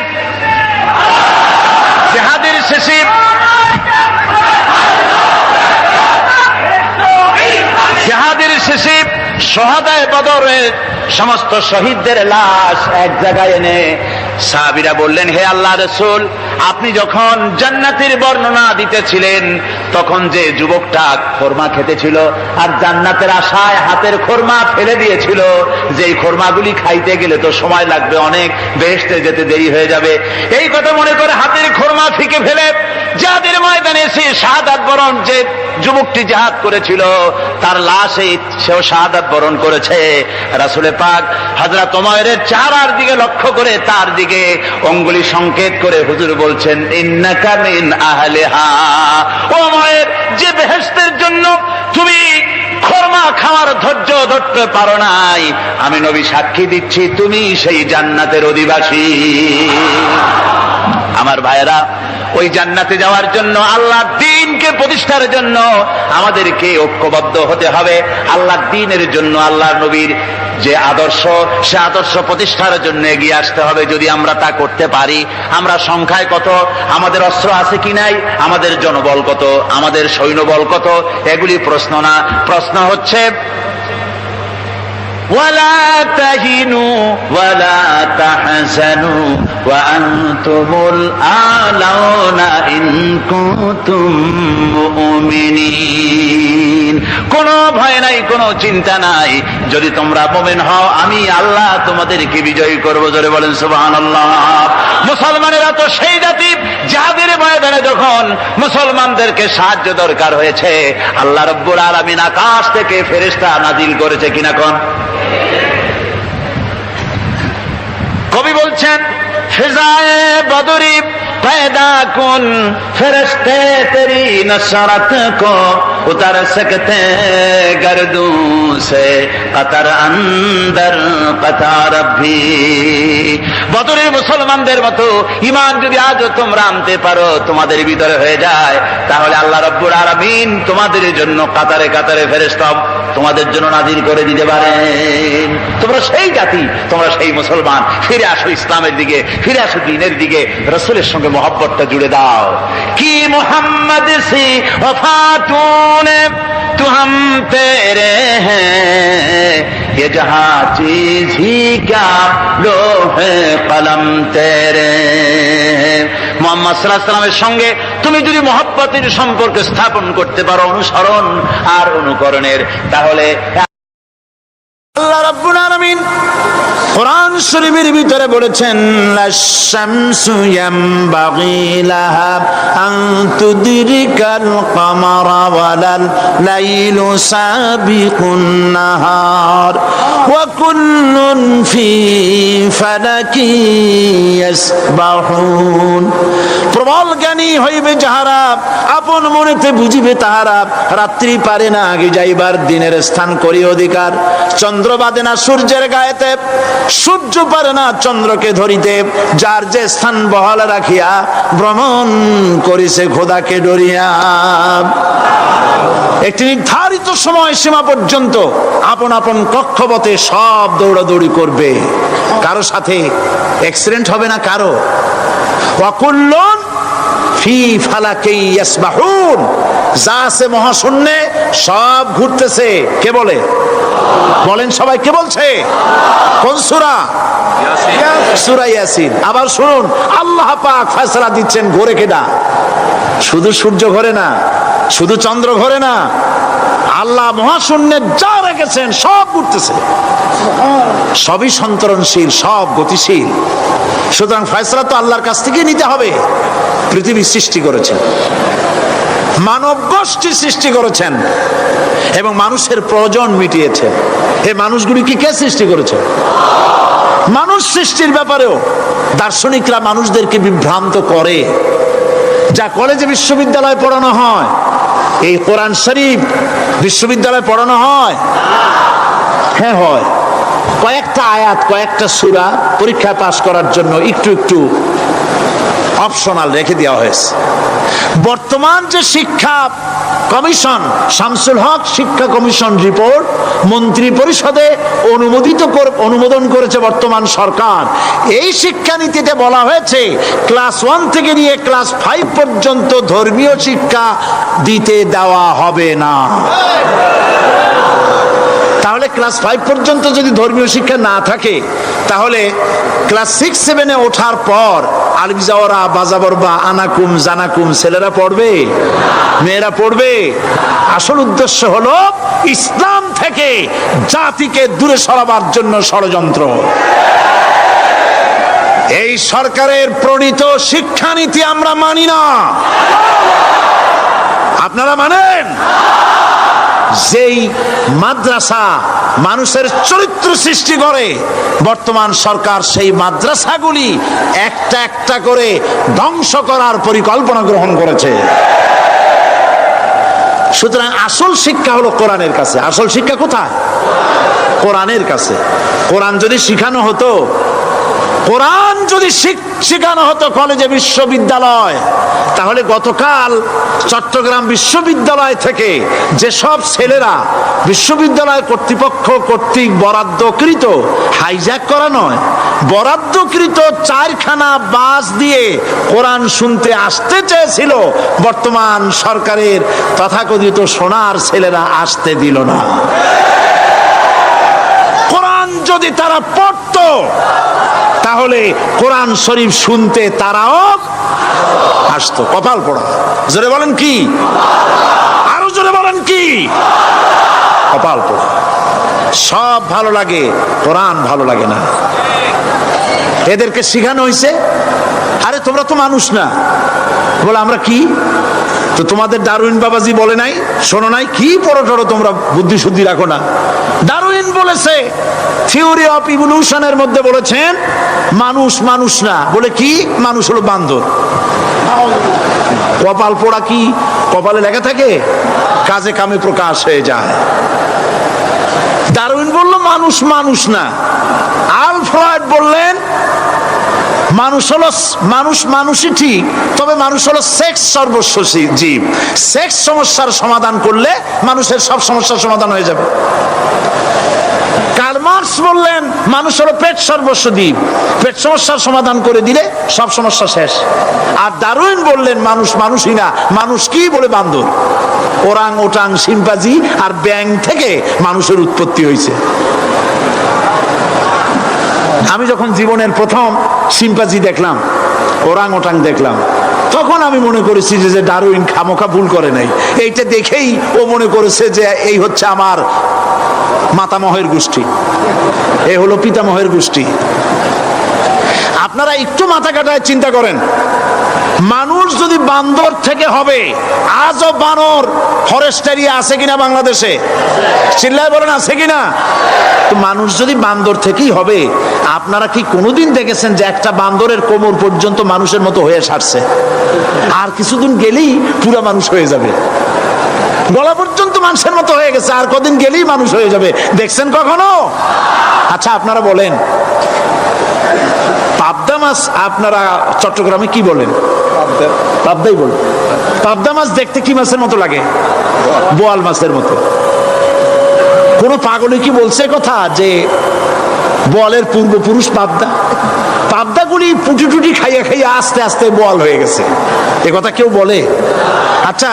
শহাদায়ে বদরের সমস্ত শহীদদের লাশ এক জায়গায় এনে সাহাবীরা বললেন, হে আল্লাহর রাসূল, আপনি যখন জান্নাতের বর্ণনা দিতেছিলেন তখন যে যুবকটা খোরমা খেতেছিল আর জান্নাতের আশায় হাতের খোরমা ফেলে দিয়েছিল, যে খোরমাগুলি খাইতে গেলে তো সময় লাগবে অনেক, বেহেশতে যেতে দেরি হয়ে যাবে, এই কথা মনে করে হাতের খোরমা ফিকে ফেলে জিহাদের ময়দানে এসে শাহাদাত বরণ, যে যুবকটি জিহাদ করেছিল তার লাশে সেও শাহাদাত বরণ করেছে। রাসূল পাক হযরত ওমরের চেহারার দিকে লক্ষ্য করে তার দিকে অঙ্গুলি সংকেত করে হুজুর বলছেন, ইন্নাকা মিন আহলিহা। ওমর, যে বেহেশতের জন্য তুমি খোরমা খাওয়ার ধৈর্য ধরতে পারো নাই, আমি নবী সাক্ষী দিচ্ছি তুমি সেই জান্নাতের অধিবাসী। আমার ভাইয়েরা, ওই জান্নাতে যাওয়ার জন্য, আল্লাহর দ্বীনকে প্রতিষ্ঠার জন্য আমাদেরকে ঐক্যবদ্ধ হতে হবে। আল্লাহর দ্বীনের জন্য আল্লাহর নবীর যে আদর্শ, সে আদর্শ প্রতিষ্ঠার জন্য এগিয়ে আসতে হবে। যদি আমরা তা করতে পারি, আমরা সংখ্যায় কত, আমাদের অস্ত্র আছে কি নাই, আমাদের জনবল কত, আমাদের সৈন্যবল কত, এগুলি প্রশ্ন না। প্রশ্ন হচ্ছে ولا تهنوا ولا تحزنوا وأنتم الأعلون إن كنتم مؤمنين। কোনো ভয় নাই, কোনো চিন্তা নাই, যদি তোমরা মুমিন হও আমি আল্লাহ তোমাদেরকে বিজয়ী করব। জোরে বলেন সুবহানাল্লাহ। মুসলমানেরা তো সেই জাতি যাদের ময়দানে যখন মুসলমানদেরকে সাহায্য দরকার হয়েছে, আল্লাহ রাব্বুল আলামিন আকাশ থেকে ফেরেশতা নাজিল করেছে কিনা কোন? কবি বলছেন, ফিজায়ে বদরি पैदा कुन फरिश्ते तेरी नसरत को उतर सकते गर्दों से कतर अंदर कतार भी। বদরের মুসলমানদের মতো ঈমান যদি আজও তোমরা আনতে পারো, তোমাদের ভিতরে হয়ে যায়, তাহলে আল্লাহ রাব্বুল আলামিন তোমাদের জন্য কাতারে কাতারে ফেরেশতা তোমাদের জন্য নাজিল করে দিতে পারেন। তোমরা সেই জাতি, তোমরা সেই মুসলমান। ফিরে আসো ইসলামের দিকে, ফিরে আসো দ্বীনের দিকে, রাসূলের সঙ্গে मोहब्बत जुड़े दाओ कि मोहम्मद सी वफा तूने तू हम तेरे हैं ये जहां चीज ही क्या लोहे कलम तेरे। মোহাম্মদ সাল্লাল্লাহু আলাইহি ওয়াসাল্লামের সঙ্গে তুমি যদি মহব্বতের সম্পর্ক স্থাপন করতে পারো, অনুসরণ আর অনুকরণের, তাহলে আল্লাহ রাব্বুল আলামিন কোরআন শরীফের ভিতরে বলেছেন, লাশ-শামসু ইয়ামবাগি লাহা আন তুদরিকাল কামারা ওয়ালাল লাইলু সাবিকুন নাহার ওয়া কুল্লুন ফি ফালাকি ইয়াসবাহুন। প্রবল জ্ঞানী হইবে যাহারা, আপন মনেতে বুঝিবে তাহারা, রাত্রি পারে না আগে যাইবার, দিনের স্থান করি অধিকার। চন্দ্র বাদে না সূর্যের গায়েতে, সূর্য পারে না চন্দ্রকে ধরিতে, যার যে স্থান বহাল রাখিয়া ভ্রমণ করিছে খোদাকে ডরিয়া। একটি নির্ধারিত সময় সীমা পর্যন্ত আপন আপন কক্ষপথে সব দৌড়াদৌড়ি করবে, কারো সাথে অ্যাক্সিডেন্ট হবে না কারো। ওয়াকুল্লুন ফি ফালাকি ইয়াসবাহুন, যা আছে মহাশূন্যে সব ঘুরতেছে। কে বলে? বলেন সবাই, কে বলছে? কোন সূরা? সূরা ইয়াসিন। আবার শুনুন, আল্লাহ পাক ফয়সালা দিচ্ছেন, ঘোরে কেডা? শুধু সূর্য ঘোরে না, শুধু চন্দ্র ঘোরে না, আল্লাহ মহাশূন্যে যা রেখেছেন সব ঘুরতেছে, সবই সন্তরণশীল, সব গতিশীল। সুতরাং ফয়সালা তো আল্লাহর কাছ থেকে নিতে হবে। পৃথিবী সৃষ্টি করেছেন, মানব গোষ্ঠী সৃষ্টি করেছেন এবং মানুষের প্রয়োজন মিটিয়েছেন। এই মানুষগুলিকে কে সৃষ্টি করেছে? মানুষ সৃষ্টির ব্যাপারেও দার্শনিকরা মানুষদেরকে বিভ্রান্ত করে। যা কলেজে বিশ্ববিদ্যালয়ে পড়ানো হয়, এই কোরআন শরীফ বিশ্ববিদ্যালয়ে পড়ানো হয়? হ্যাঁ হয়। কয়েকটা আয়াত, কয়েকটা সূরা পরীক্ষায় পাশ করার জন্য একটু একটু অপশনাল রেখে দেওয়া হয়েছে। বর্তমান যে শিক্ষা কমিশন, শামসুল হক শিক্ষা কমিশন রিপোর্ট মন্ত্রী পরিষদে অনুমোদন করেছে বর্তমান সরকার। এই শিক্ষানীতিতে বলা হয়েছে ক্লাস 1 থেকে নিয়ে ক্লাস 5 পর্যন্ত ধর্মীয় শিক্ষা দিতে দেওয়া হবে না। তাহলে ক্লাস 5 পর্যন্ত যদি ধর্মীয় শিক্ষা না থাকে, তাহলে ক্লাস 6-7-এ ওঠার পর আলিফ জাওরা বাজাবরবা আনাকুম জানাকুম ছেলেরা পড়বে? মেয়েরা পড়বে? আসল উদ্দেশ্য হলো ইসলাম থেকে জাতিকে দূরে সরাবার জন্য ষড়যন্ত্র। এই সরকারের প্রণীত শিক্ষানীতি আমরা মানি না। আপনারা মানেন? যেই মাদ্রাসা মানুষের চরিত্র সৃষ্টি করে, বর্তমান সরকার সেই মাদ্রাসাগুলি একটা একটা করে ধ্বংস করার পরিকল্পনা গ্রহণ করেছে। সুতরাং আসল শিক্ষা হলো কোরআনের কাছে। আসল শিক্ষা কোথায়? কোরআনের কাছে। কোরআন যদি শিখানো হতো কোরআন যদি শেখানো হতো কলেজে বিশ্ববিদ্যালয়, তাহলে গতকাল চট্টগ্রাম বিশ্ববিদ্যালয় থেকে যেসব ছেলেরা বিশ্ববিদ্যালয় কর্তৃপক্ষ কর্তৃক বরাদ্দকৃত, হাইজ্যাক করা নয়, বরাদ্দকৃত 4খানা বাস দিয়ে কোরআন শুনতে আসতে চেয়েছিল, বর্তমান সরকারের তথাকথিত সোনার ছেলেরা আসতে দিল না। কোরআন যদি তারা পড়তো, তাহলে কোরআন শরীফ শুনতে তারাও আসতো। কপাল পোড়া। জোরে বলেন কি? আরো জোরে বলেন কি? কপাল পোড়া। সব ভালো লাগে, কোরআন ভালো লাগে না। এদেরকে শিখানো হয়েছে, আরে তোমরা তো মানুষ না। বলে আমরা কি? তো তোমাদের ডারউইন বাবাজি বলে নাই, শোনো নাই? কি পড়ো টড়ো তোমরা, বুদ্ধি শুদ্ধি রাখো না। ডারউইন বলেছে, থিওরি অফ ইভলিউশনের মধ্যে বলেছেন মানুষ মানুষ না। বলে কি? মানুষ হলো বান্দর। কপাল পোড়া। কি কপালে লেখা থাকে? কাজে কামে প্রকাশ হয়ে যায়। ডারউইন বলল মানুষ মানুষ না। আল ফ্রয়েড বললেন মানুষ হলো মানুষ, মানুষই ঠিক, তবে মানুষ হলো সেক্স সর্বস্ব জীব। সেক্স সমস্যার সমাধান করলে মানুষের সব সমস্যার সমাধান হয়ে যাবে। কার্ল মার্কস বললেন মানুষ হলো পেট সর্বস্ব জীব, পেট সমস্যার সমাধান করে দিলে সব সমস্যা শেষ। আর ডারউইন বললেন মানুষ মানুষই না, মানুষ কি? বলে বান্দর। ওরাং ওটাং শিম্পাজি আর ব্যাং থেকে মানুষের উৎপত্তি হয়েছে। আমি যখন জীবনের প্রথম শিম্পাজি দেখলাম, ওরাং ওটাং দেখলাম, তখন আমি মনে করেছি যে ডারউইন খামোখা ভুল করে নাই। এইটা দেখেই ও মনে করেছে যে এই হচ্ছে আমার মাতামহের গোষ্ঠী, এ হলো পিতামহের গোষ্ঠী। আপনারা একটু মাথা কাটায় চিন্তা করেন, মানুষ যদি বান্দর থেকে হবে, আজও বানর ফরেস্ট এরিয়া আছে কিনা বাংলাদেশে? চিল্লায় বলেন আছে কিনা? তো মানুষ যদি বান্দর থেকেই হবে, আপনারা কি কোনোদিন দেখেছেন যে একটা বান্দরের কোমর পর্যন্ত মানুষের মতো হয়ে সারছে? আর কিছুদিন গেলেই পুরা মানুষ হয়ে যাবে। গলা পর্যন্ত মানুষের মতো হয়ে গেছে, আর কদিন গেলেই মানুষ হয়ে যাবে। দেখছেন কখনো? আচ্ছা আপনারা বলেন, পাবদা মাছ আপনারা চট্টগ্রামে কি বলেন? পাবদাই বলেন। পাবদা মাছ দেখতে কি মাছের মতো লাগে? বোয়াল মাছের মতো। কোন পাগলে কি বলছে কথা যে বোয়ালের পূর্বপুরুষ পাবদা? পাবদাগুলি পুটি টুটি খাইয়া খাইয়া আস্তে আস্তে বোয়াল হয়ে গেছে, এ কথা কেউ বলে? আচ্ছা,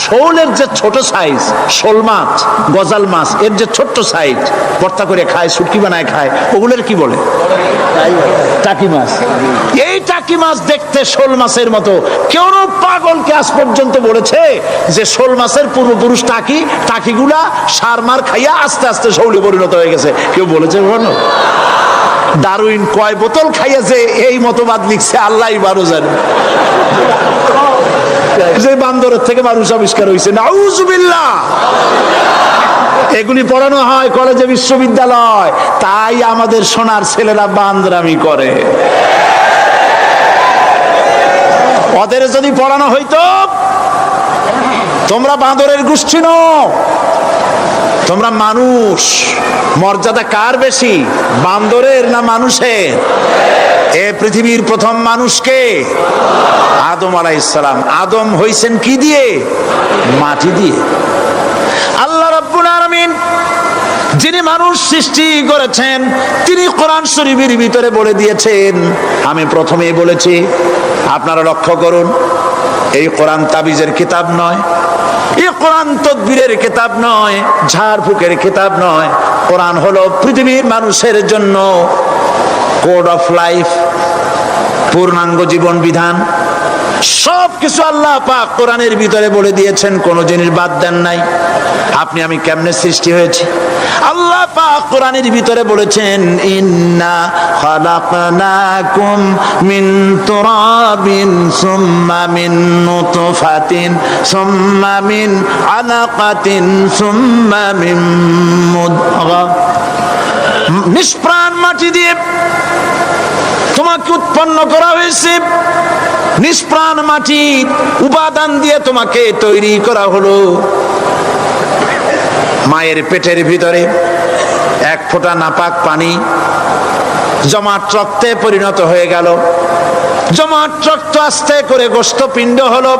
শোলের যে ছোট সাইজ, শোল মাছ, গজাল মাছ, এর যে ছোট্ট সাইজ ভর্তা করে খায়, শুটকি বানায় খায়, ওগুলোর কি বলে? টাকি মাছ। এই টাকি মাছ দেখতে শোল মাছের মতো। কেউ পাগলকে আজ পর্যন্ত বলেছে যে শোল মাছের পূর্বপুরুষ টাকি, টাকিগুলা সার মার খাইয়া আস্তে আস্তে শৌলে পরিণত হয়ে গেছে? কেউ বলেছে কখনো? ডারউইন কয় বোতল খাইয়া যে এই মতবাদ লিখছে আল্লাহই ভালো জানে। যে বান্দরের থেকে মানুষ আবিষ্কার হয়েছে, নাউজুবিল্লাহ। এগুলি পড়ানো হয় কলেজে বিশ্ববিদ্যালয়, তাই আমাদের সোনার ছেলেরা বান্দরামি করে। ওদের যদি পড়ানো হইতো তোমরা বান্দরের গোষ্ঠী নও, তোমরা মানুষ। মর্যাদা কার বেশি, বান্দরের না মানুষের? এ পৃথিবীর প্রথম মানুষকে আদম আলাইহিস সালাম। আদম হইছেন কি দিয়ে? মাটি দিয়ে। আল্লাহ রাব্বুল আলামিন যিনি মানুষ সৃষ্টি করেছেন, তিনি কোরআন শরীফের ভিতরে বলে দিয়েছেন। আমি প্রথমেই বলেছি, আপনারা লক্ষ্য করুন, এই কোরআন তাবিজের কিতাব নয়, এই কোরআন তদবিরের কিতাব নয়, ঝাড়ফুঁকের কিতাব নয়। কোরআন হলো পৃথিবীর মানুষের জন্য কোড অফ লাইফ, পূর্ণাঙ্গ জীবন বিধান। সবকিছু আল্লাহ পাক কোরআনের ভিতরে বলে দিয়েছেন, কোন জিনিস বাদ দেন নাই। আপনি আমি কেমনে সৃষ্টি হয়েছে আল্লাহ পাক কোরআনের ভিতরে বলেছেন, ইন্না খালাকনাকুম মিন তুরাবিন সুম্মা মিন নুতফাতিন সুম্মা মিন আলাকাতিন সুম্মা মিন মুদগা। নিষ্প্রাণ মাটি দিয়ে তোমাকে উৎপন্ন করা হয়েছে, নিষ্প্রাণ মাটি উপাদান দিয়ে তোমাকে তৈরি করা হলো। মায়ের পেটের ভিতরে এক ফোঁটা নাপাক পানি জমাট রক্তে পরিণত হয়ে গেল। জমাট রক্ত আস্তে করে গোস্ত পিণ্ড হলো।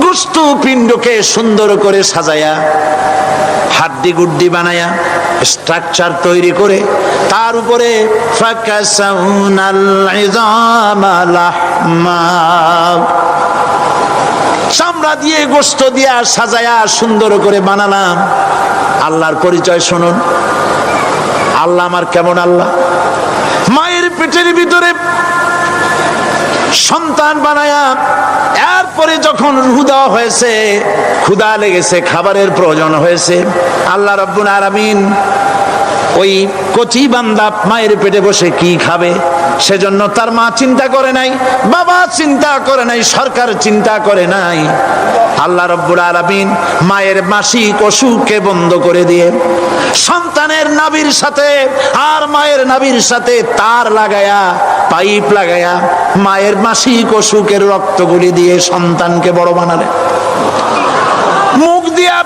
গোস্ত পিণ্ডকে সুন্দর করে সাজায়া, হাড্ডি গুড্ডি বানায়া, স্ট্রাকচার তৈরি করে তার উপরে চামড়া দিয়ে গোস্ত দিয়া সাজায়া সুন্দর করে বানালাম। আল্লাহর পরিচয় শুনুন। আল্লাহ আমার কেমন আল্লাহ! মায়ের পেটের ভিতরে সন্তান বানায়া, এরপরে যখন রূহ দেওয়া হয়েছে, ক্ষুধা লেগেছে, খাবারের প্রয়োজন হয়েছে, আল্লাহ রাব্বুল আলামিন ওই কচি বান্দা মায়ের পেটে বসে কি খাবে সেজন্য তার মা চিন্তা করে নাই, বাবা চিন্তা করে নাই, সরকার চিন্তা করে নাই। আল্লাহ রাব্বুল আলামিন মায়ের মাসিক অসুখকে বন্ধ করে দিয়ে সন্তানের নাভির সাথে আর মায়ের নাভির সাথে তার লাগায়া, পাইপ লাগায়া মায়ের মাসিক অসুখের রক্তগুলি দিয়ে সন্তানকে বড় বানালেন। মুখ দিয়া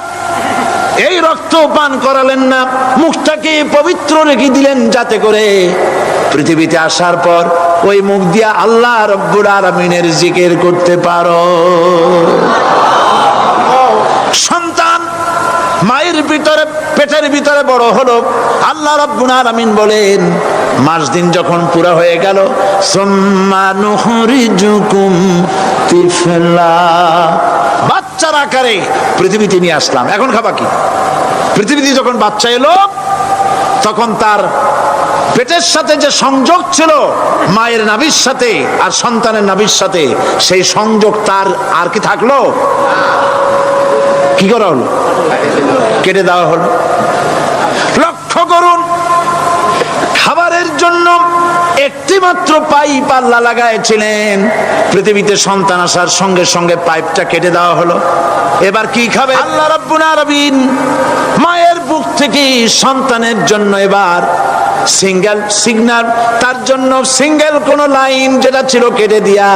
এই রক্ত পান করালেন না, মুখটাকে পবিত্র রেখে দিলেন যাতে করে পৃথিবীতে আসার পর ওই মুখ দিয়া আল্লাহ রাব্বুল আলামিনের জিকির করতে পারো। সন্তান মায়ের ভিতরে, পেটের ভিতরে বড় হলো। আল্লাহ রাব্বুল আলামিন বলেন, মাস দিন যখন পুরা হয়ে গেল, সুম্মা নুখরিজুকুম তিফলা, বাচ্চার আকারে পৃথিবীতে নিয়ে আসলাম। এখন খাবা কি? পৃথিবীতে যখন বাচ্চা এলো তখন তার পেটের সাথে যে সংযোগ ছিল মায়ের নাভির সাথে আর সন্তানের নাভির সাথে, সেই সংযোগ তার আর কি থাকলো? কি করা হলো? কেটে দেওয়া হলো। লক্ষ্য করুন, খাবারের জন্য একটি মাত্র পাইপ আল্লাহ লাগাইছিলেন, পৃথিবীতে সন্তান আসার সঙ্গে সঙ্গে পাইপটা কেটে দেওয়া হলো। এবার কি খাবে? আল্লাহ রাব্বুল আলামিন মায়ের বুক থেকে সন্তানের জন্য এবার সিঙ্গেল সিগন্যাল, তার জন্য সিঙ্গেল কোন লাইন যেটা ছিল কেটে দিয়া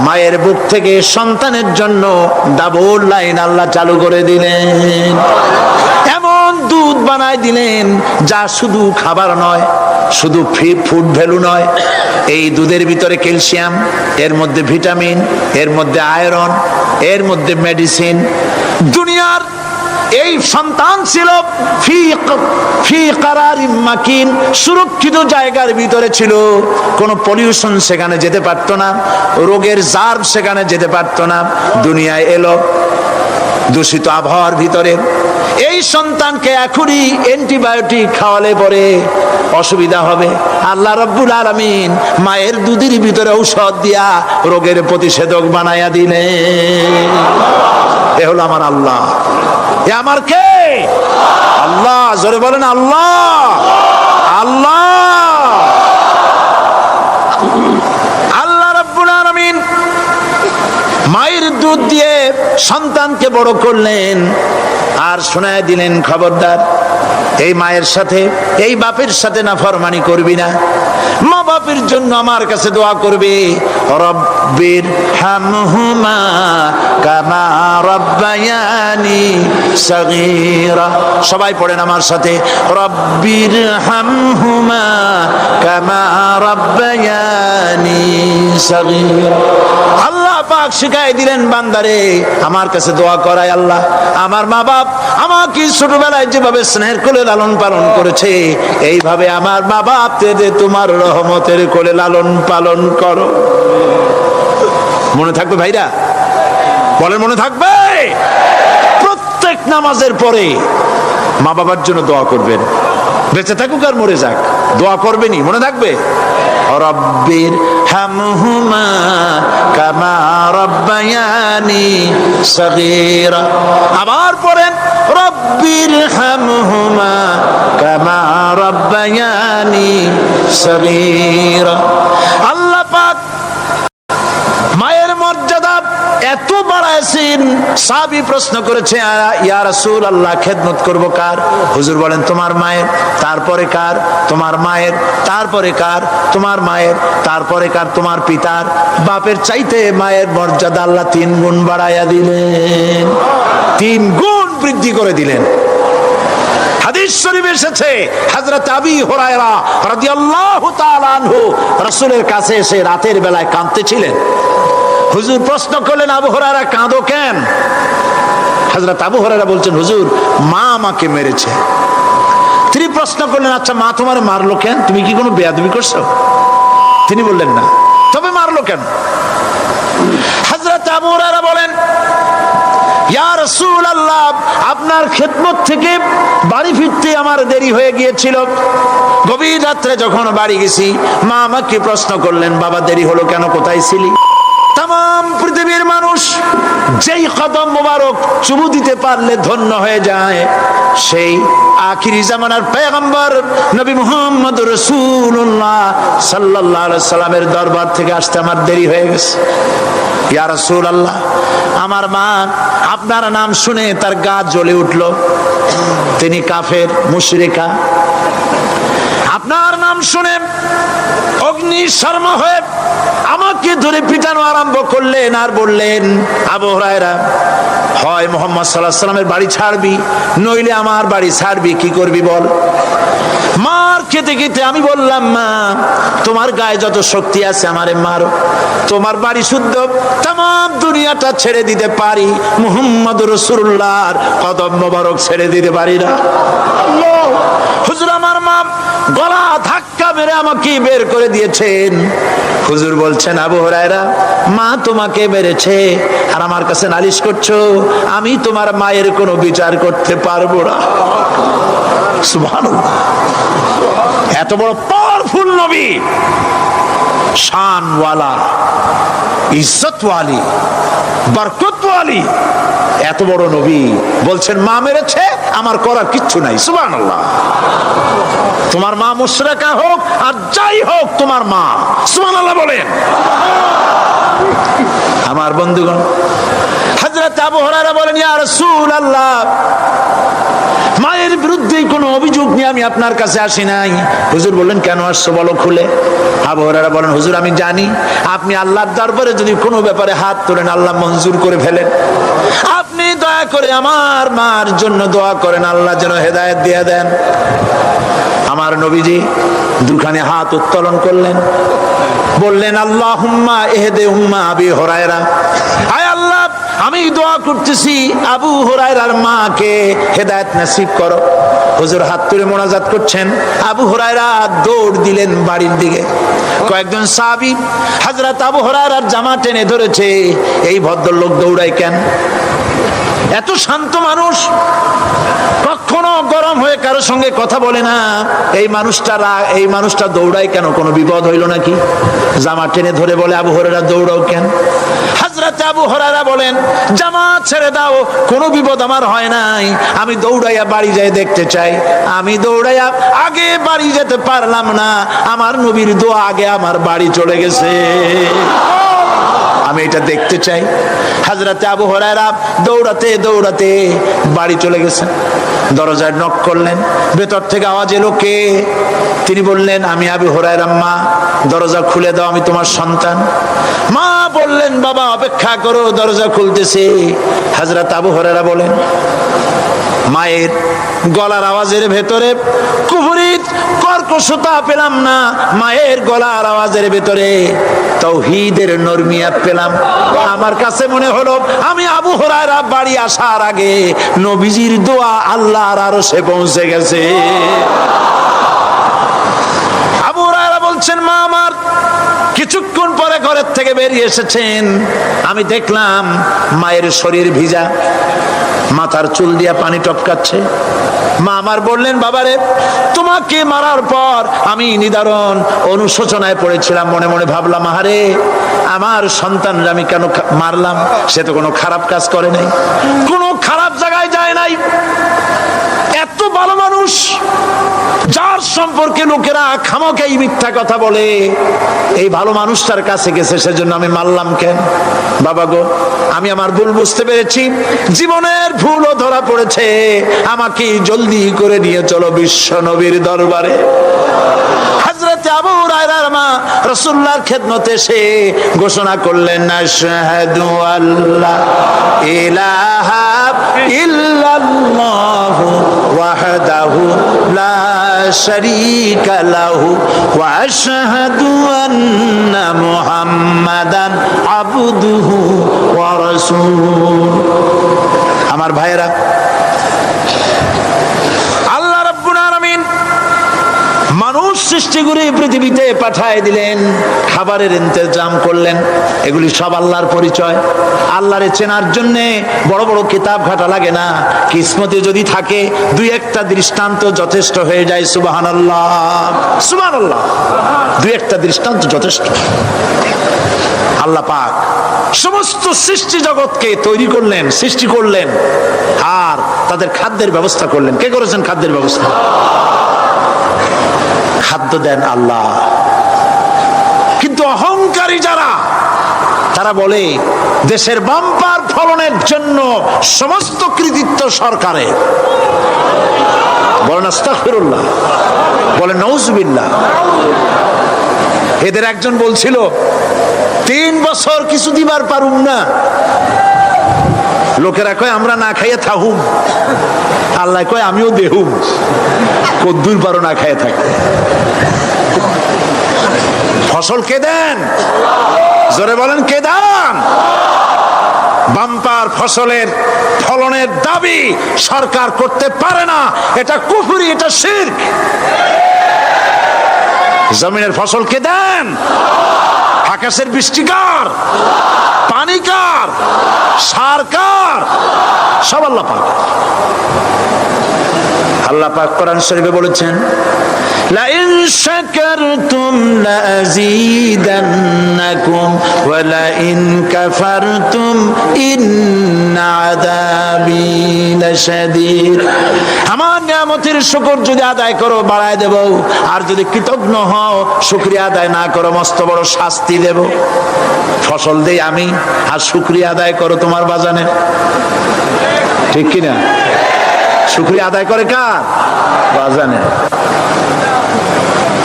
মায়ের বুক থেকে সন্তানের জন্য ডাবল লাইন আল্লাহ চালু করে দিলেন। এমন দুধ বানায় দিলেন যা শুধু খাবার নয়, শুধু ফ্রি ফুড ভ্যালু নয়। এই দুধের ভিতরে ক্যালসিয়াম, এর মধ্যে ভিটামিন, এর মধ্যে আয়রন, এর মধ্যে মেডিসিন। দুনিয়ার এই সন্তান ছিল ফি কারারিম মাকিন, সুরক্ষিত জায়গার ভিতরে ছিল। কোনো পলিউশন সেখানে যেতে পারতো না, রোগের জার্ম সেখানে যেতে পারতো না। দুনিয়ায় এলো দূষিত আবহাওয়ার ভিতরে। এই সন্তানকে এখনই অ্যান্টিবায়োটিক খাওয়ালে পরে অসুবিধা হবে। আল্লাহ রাব্বুল আলামিন মায়ের দুধের ভিতরে ঔষধ দিয়া রোগের প্রতিষেধক বানায়া দিলেন। এ হলো আমার আল্লাহ। এ আমার কে? আল্লাহ। জোরে বলেন আল্লাহ। আল্লাহ। আল্লাহ রাব্বুল আলামিন মায়ের দুধ দিয়ে সন্তানকে বড় করলেন আর শোনায় দিলেন, খবরদার এই মায়ের সাথে, এই বাপের সাথে নাফরমানি করবি না। মা বাপের জন্য আমার কাছে দোয়া করবে, রব্বির হামহুমা কামা রব্বায়ানি সগীরা। সবাই পড়েন আমার সাথে, রব্বির হামহুমা কামা রব্বায়ানি সগীরা। আল্লাহ পাক শিখাই দিলেন, বান্দারে আমার কাছে দোয়া করায় আল্লাহ, আমার মা বাপ আমাকে ছোটবেলায় যেভাবে স্নেহের কোলে লালন পালন করেছে, এইভাবে আমার মা বাপ তোমার রহমতের কোলে লালন পালন করো। মনে থাকবে ভাইরা? বলেন মনে থাকবে? প্রত্যেক নামাজের পরে মা বাবার জন্য দোয়া করবেন, বেঁচে থাকুক আর মরে যাক, দোয়া করবেনই। মনে থাকবে? রব্বির হামহুমা কামা রব্বায়ানি সগীরা। আবার পড়েন, রব্বির হামহুমা কামা রব্বায়ানি সগীরা। আল্লাহ পাক মায়ের মর্যাদা এত বাড়াইছেন। সাহাবী প্রশ্ন করেছে, ইয়া রাসূলুল্লাহ খেদমত করব কার? হুজুর বলেন, তোমার মায়ের, তারপরে কার? তোমার মায়ের, তারপরে কার? তোমার মায়ের, তারপরে কার? তোমার পিতার। বাপের চাইতে মায়ের মর্যাদা আল্লাহ 3 গুণ বাড়াইয়া দিলেন, 3 গুণ বৃদ্ধি করে দিলেন। হাদিস হাদিস শরীফে এসেছে হযরত আবী হুরায়রা রাদিয়াল্লাহু তাআলা আনহু রাসূলের কাছে এসে রাতের বেলায় কাঁদতেছিলেন। হুজুর প্রশ্ন করলেন, আবু হুরায়রা কাঁদো কেন? হযরত আবু হুরায়রা বলছেন, হুজুর মা আমাকে মেরেছে। তিনি প্রশ্ন করলেন, আচ্ছা মা তোমার মারলো কেন? তুমি কি কোনো বেয়াদবি করছো? তিনি বললেন না। তবে মারলো কেন? হযরত আবু হুরায়রা বলেন, ইয়া রাসূলুল্লাহ, আপনার খেদমত থেকে বাড়ি ফিরতে আমার দেরি হয়ে গিয়েছিল। গভীর রাত্রে যখন বাড়ি গেছি, মা আমাকে প্রশ্ন করলেন, বাবা দেরি হলো কেন, কোথায় ছিলি? তাম পৃথিবীর মানুষ যেই কদম মোবারক চুমু দিতে পারলে ধন্য হয়ে যায়, সেই আখিরি জামানার পয়গম্বর নবী মুহাম্মদ রাসূলুল্লাহ সাল্লাল্লাহু আলাইহি সাল্লামের দরবার থেকে আসতে আমার দেরি হয়ে গেছে। ইয়া রাসূলুল্লাহ, আমার মা আপনার নাম শুনে তার গা জ্বলে উঠল। তিনি কাফের, মুশরিকা। আপনার নাম শুনে অগ্নি শর্মা হয়ে আমাকে ধরে পিটানো আরম্ভ করলেন আর বললেন, আবু হুরায়রা, হয় মুহাম্মদ সাল্লাল্লাহু আলাইহি সাল্লামের বাড়ি ছাড়বি, নইলে আমার বাড়ি ছাড়বি, কি করবি বল? মার খেতে খেতে আমি বললাম, মা তোমার গায়ে যত শক্তি আছে আমারে মারো, তোমার বাড়ি শুদ্ধ, তাম দুনিয়াটা ছেড়ে দিতে পারি, মুহাম্মদ রাসূলুল্লাহর কদম মোবারক ছেড়ে দিতে পারি না। হুজুর আমার মা গলা ধাক্কা মেরে আমাকে বের করে দিয়েছেন। হুজুর বলছেন, আবু হুরায়রা, মা তোমাকে মেরেছে আর আমার কাছে নালিশ করছো, আমি তোমার মায়ের কোনো বিচার করতে পারবো না। সুবহানাল্লাহ, এত বড় পাওয়ারফুল নবী, শানওয়ালা, ইজ্জতওয়ালি, বরকতওয়ালি, এত বড় নবী বলছেন মা মেরেছে, আমার করার কিচ্ছু নাই। সুবহানাল্লাহ। তোমার মা মুশরিকা হোক আর যাই হোক, তোমার মা। সুবহানাল্লাহ বলেন। আমার বন্ধুগণ, হযরত আবু হুরায়রা বলেন, ইয়া রাসূলুল্লাহ, মায়ের বিরুদ্ধে কোনো অভিযোগ নিয়ে আমি আপনার কাছে আসি নাই। হুজুর বললেন, কেন আসছো বলো খুলে? আবু হুরায়রা বলেন, হুজুর আমি জানি আপনি আল্লাহর দরবারে যদি কোনো ব্যাপারে হাত তোলেন আল্লাহ মঞ্জুর করে ফেলেন। আপনি দয়া করে আমার মার জন্য দোয়া করেন, আল্লাহ যেন হেদায়েত দিয়ে দেন। আমার নবীজি দুখানে হাত উত্তোলন করলেন, বললেন, আল্লাহুম্মা ইহদি উম্মা আবি হুরায়রা, আয় আল্লাহ আমি দোয়া করতেছি আবু হুরায়রার মাকে হেদায়েত নসিব করো। হুজুর হাত তুলে মোনাজাত করছেন, আবু হুরায়রা দৌড় দিলেন বাড়ির দিকে। কয়েকজন সাহাবী হযরত আবু হুরায়রার জামা টেনে ধরেছে, এই ভদ্রলোক দৌড়ায় কেন? এত শান্ত মানুষ, কখনো গরম হয়ে কারো সঙ্গে কথা বলে না, এই মানুষটা দৌড়ায় কেন? কোনো বিপদ হইল নাকি? জামা টেনে ধরে বলে, আবু হুরায়রা দৌড়াও কেন? হযরত আবু হুরায়রা বলেন, জামা ছেড়ে দাও, কোনো বিপদ আমার হয় নাই, আমি দৌড়াইয়া বাড়ি যাই দেখতে চাই। আমি দৌড়াইয়া আগে বাড়ি যেতে পারলাম না, আমার নবীর দোয়া আগে আমার বাড়ি চলে গেছে, আমি এটা দেখতে চাই। হযরত আবু হুরায়রা দৌড়াতে দৌড়াতে বাড়ি চলে গেছেন। দরজায় নক করলেন, ভেতর থেকে আওয়াজ এলো, কে? তিনি বললেন, আমি আবু হুরায়রা, মা দরজা খুলে দাও, আমি তোমার সন্তান। মা বললেন, বাবা অপেক্ষা করো, দরজা খুলতেছে। হযরত আবু হুরায়রা বলেন, মায়ের গলার আওয়াজের ভেতরে কুফরিত কর্কশতা পেলাম না, মায়ের গলার আওয়াজের ভেতরে তাওহীদের নরমিয়াত পেলাম। আমার কাছে মনে হলো আমি আবু হুরায়রা বাড়ি আসার আগে নবীজির দোয়া আল্লাহর আরশে পৌঁছে গেছে। আবু হুরায়রা বলছেন, মা আমার কিছুক্ষণ পরে ঘরের থেকে বেরিয়ে এসেছেন, আমি দেখলাম মায়ের শরীর ভিজা, মাথার চুল দিয়া পানি টপকাচ্ছে। মা আমার বললেন, বাবারে তোমাকে মারার পর আমি নিদারুণ অনুশোচনায় পড়েছিলাম, মনে মনে ভাবলাম, আহারে আমার সন্তানরা আমি কেন মারলাম? সে তো কোনো খারাপ কাজ করে নাই, কোনো খারাপ জায়গায় যায় নাই। এত ভালো মানুষ, যার সম্পর্কে লোকেরা খামোখাই মিথ্যা কথা বলে, এই ভালো মানুষটার কাছে গেছে, সেজন্য আমি মারলাম কেন? বাবা গো, আমি আমার ভুল বুঝতে পেরেছি, জীবনের ভুলও ধরা পড়েছে, আমাকে জলদি করে নিয়ে চলো বিশ্ব নবীর দরবারে। হযরত আবু হুরায়রার মা রাসূলুল্লাহর খেদমতে এসে ঘোষণা করলেন, আশহাদু আল্লা ইলাহা ইল্লাল্লাহু ওয়াহদাহু লা শারীকা লাহু ওয়া আশহাদু আন্না মুহাম্মাদান আবদুহু ওয়া রাসূলুহু। আমার ভাইয়েরা, আল্লাহ রাব্বুল আলামিন মানুষ সৃষ্টি করে পৃথিবীতে পাঠায় দিলেন, খাবারের ইন্তজাম করলেন। এগুলি সব আল্লাহর পরিচয়। আল্লাহরে চেনার জন্য বড় বড় কিতাব ঘাটা লাগে না, কিসমতে যদি থাকে দুই একটা দৃষ্টান্ত যথেষ্ট হয়ে যায়। সুবহানাল্লাহ, সুবহানাল্লাহ, দুই একটা দৃষ্টান্ত যথেষ্ট। আল্লাহ পাক সমস্ত সৃষ্টি জগৎকে তৈরি করলেন, সৃষ্টি করলেন, আর তাদের খাদ্যের ব্যবস্থা করলেন। কে করেছেন খাদ্যের ব্যবস্থা? খাদ্য দেন আল্লাহ। কিন্তু অহংকারী যারা, তারা বলে দেশের বাম্পার ফলনের জন্য সমস্ত কৃতিত্ব সরকারের। বলেন আস্তাগফিরুল্লাহ, বলেন নাউজুবিল্লাহ। এদের একজন বলছিল 3 বছর কিছু দিবার পারুম না। লোকেরা কয় আমরা না খাইয়ে থাকুম, আল্লাহ কয় আমিও দেহুম। কদ্দুর পারো না খাইয়ে থাকতে। ফসল কে দেন? জোরে বলেন কে দেন? বাম্পার ফসলের ফলনের দাবি সরকার করতে পারে না। এটা কুফরি, এটা শিরক। জমিনের ফসল কে দেন? আকাশের বৃষ্টি কার? পানি কার? সার কার? সব আল্লাহ পাক। আল্লাহ পাক কোরআন শরীফে বলেছেন, লা ইন শাকারতুম লা আযীদান্নাকুম ওয়া লা ইন কাফারতুম ইন্না আযাবি লাশাদীদ। আমার নিয়ামতের শুকর যদি আদায় করো বাড়ায় দেব, আর যদি কৃতজ্ঞ হও, শুকরিয়া আদায় না করো, মস্ত বড় শাস্তি দেব। ফসল দেই আমি, আর শুকরিয়া আদায় করো তোমার বাজানে। ঠিক কিনা? শুকরিয়া আদায় করে কার? বাজানে।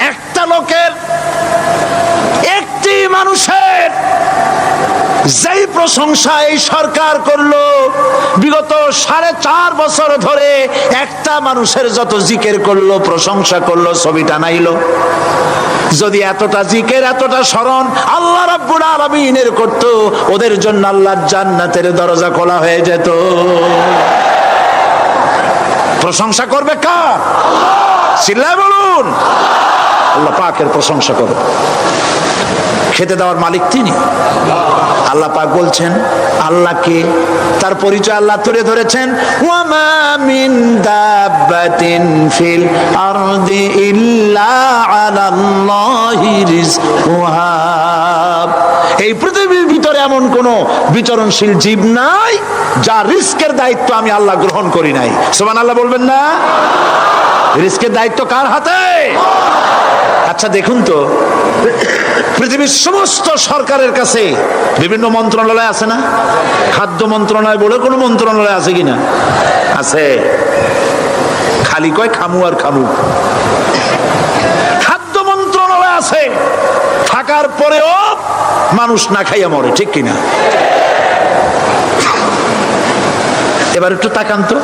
একটা লোকের, একটি মানুষের যেই প্রশংসা এই সরকার করলো, বিগত 4.5 বছর ধরে একটা মানুষের যত জিকির করলো, প্রশংসা করলো, ছবি টানাইলো। যদি এতটা জিকির, এতটা স্মরণ আল্লাহ রাব্বুল আলামিনের করত, ওদের জন্য আল্লাহর জান্নাতের দরজা খোলা হয়ে যেত। প্রশংসা করবে কার? চিল্লায় বলুন, আল্লাহ পাকের প্রশংসা করো। খেতে দেওয়ার মালিক তিনি। আল্লাহ পাক বলছেন আল্লাহকে, তার পরিচয় আল্লাহ তুলে ধরেছেন, ওয়ামা মিন দাব্বাতিন ফিল আরদি ইল্লা আলাল্লাহি রিজকুহা। এই পৃথিবীর ভিতরে এমন কোন বিচরণশীল জীব নাই যার রিস্কের দায়িত্ব আমি আল্লাহ গ্রহণ করি নাই। সুবহানাল্লাহ বলবেন না? রিস্কের দায়িত্ব কার হাতে? আচ্ছা দেখুন তো, পৃথিবীর সমস্ত সরকারের কাছে বিভিন্ন মন্ত্রণালয় আছে না? খাদ্য মন্ত্রণালয় বলে কোনো মন্ত্রণালয় আছে কিনা? আছে। খালি কয় খামু আর খামু। খাদ্য মন্ত্রণালয় আছে, থাকার পরেও মানুষ না খাইয়া মরে। ঠিক কিনা? এবার একটু তাকান তো,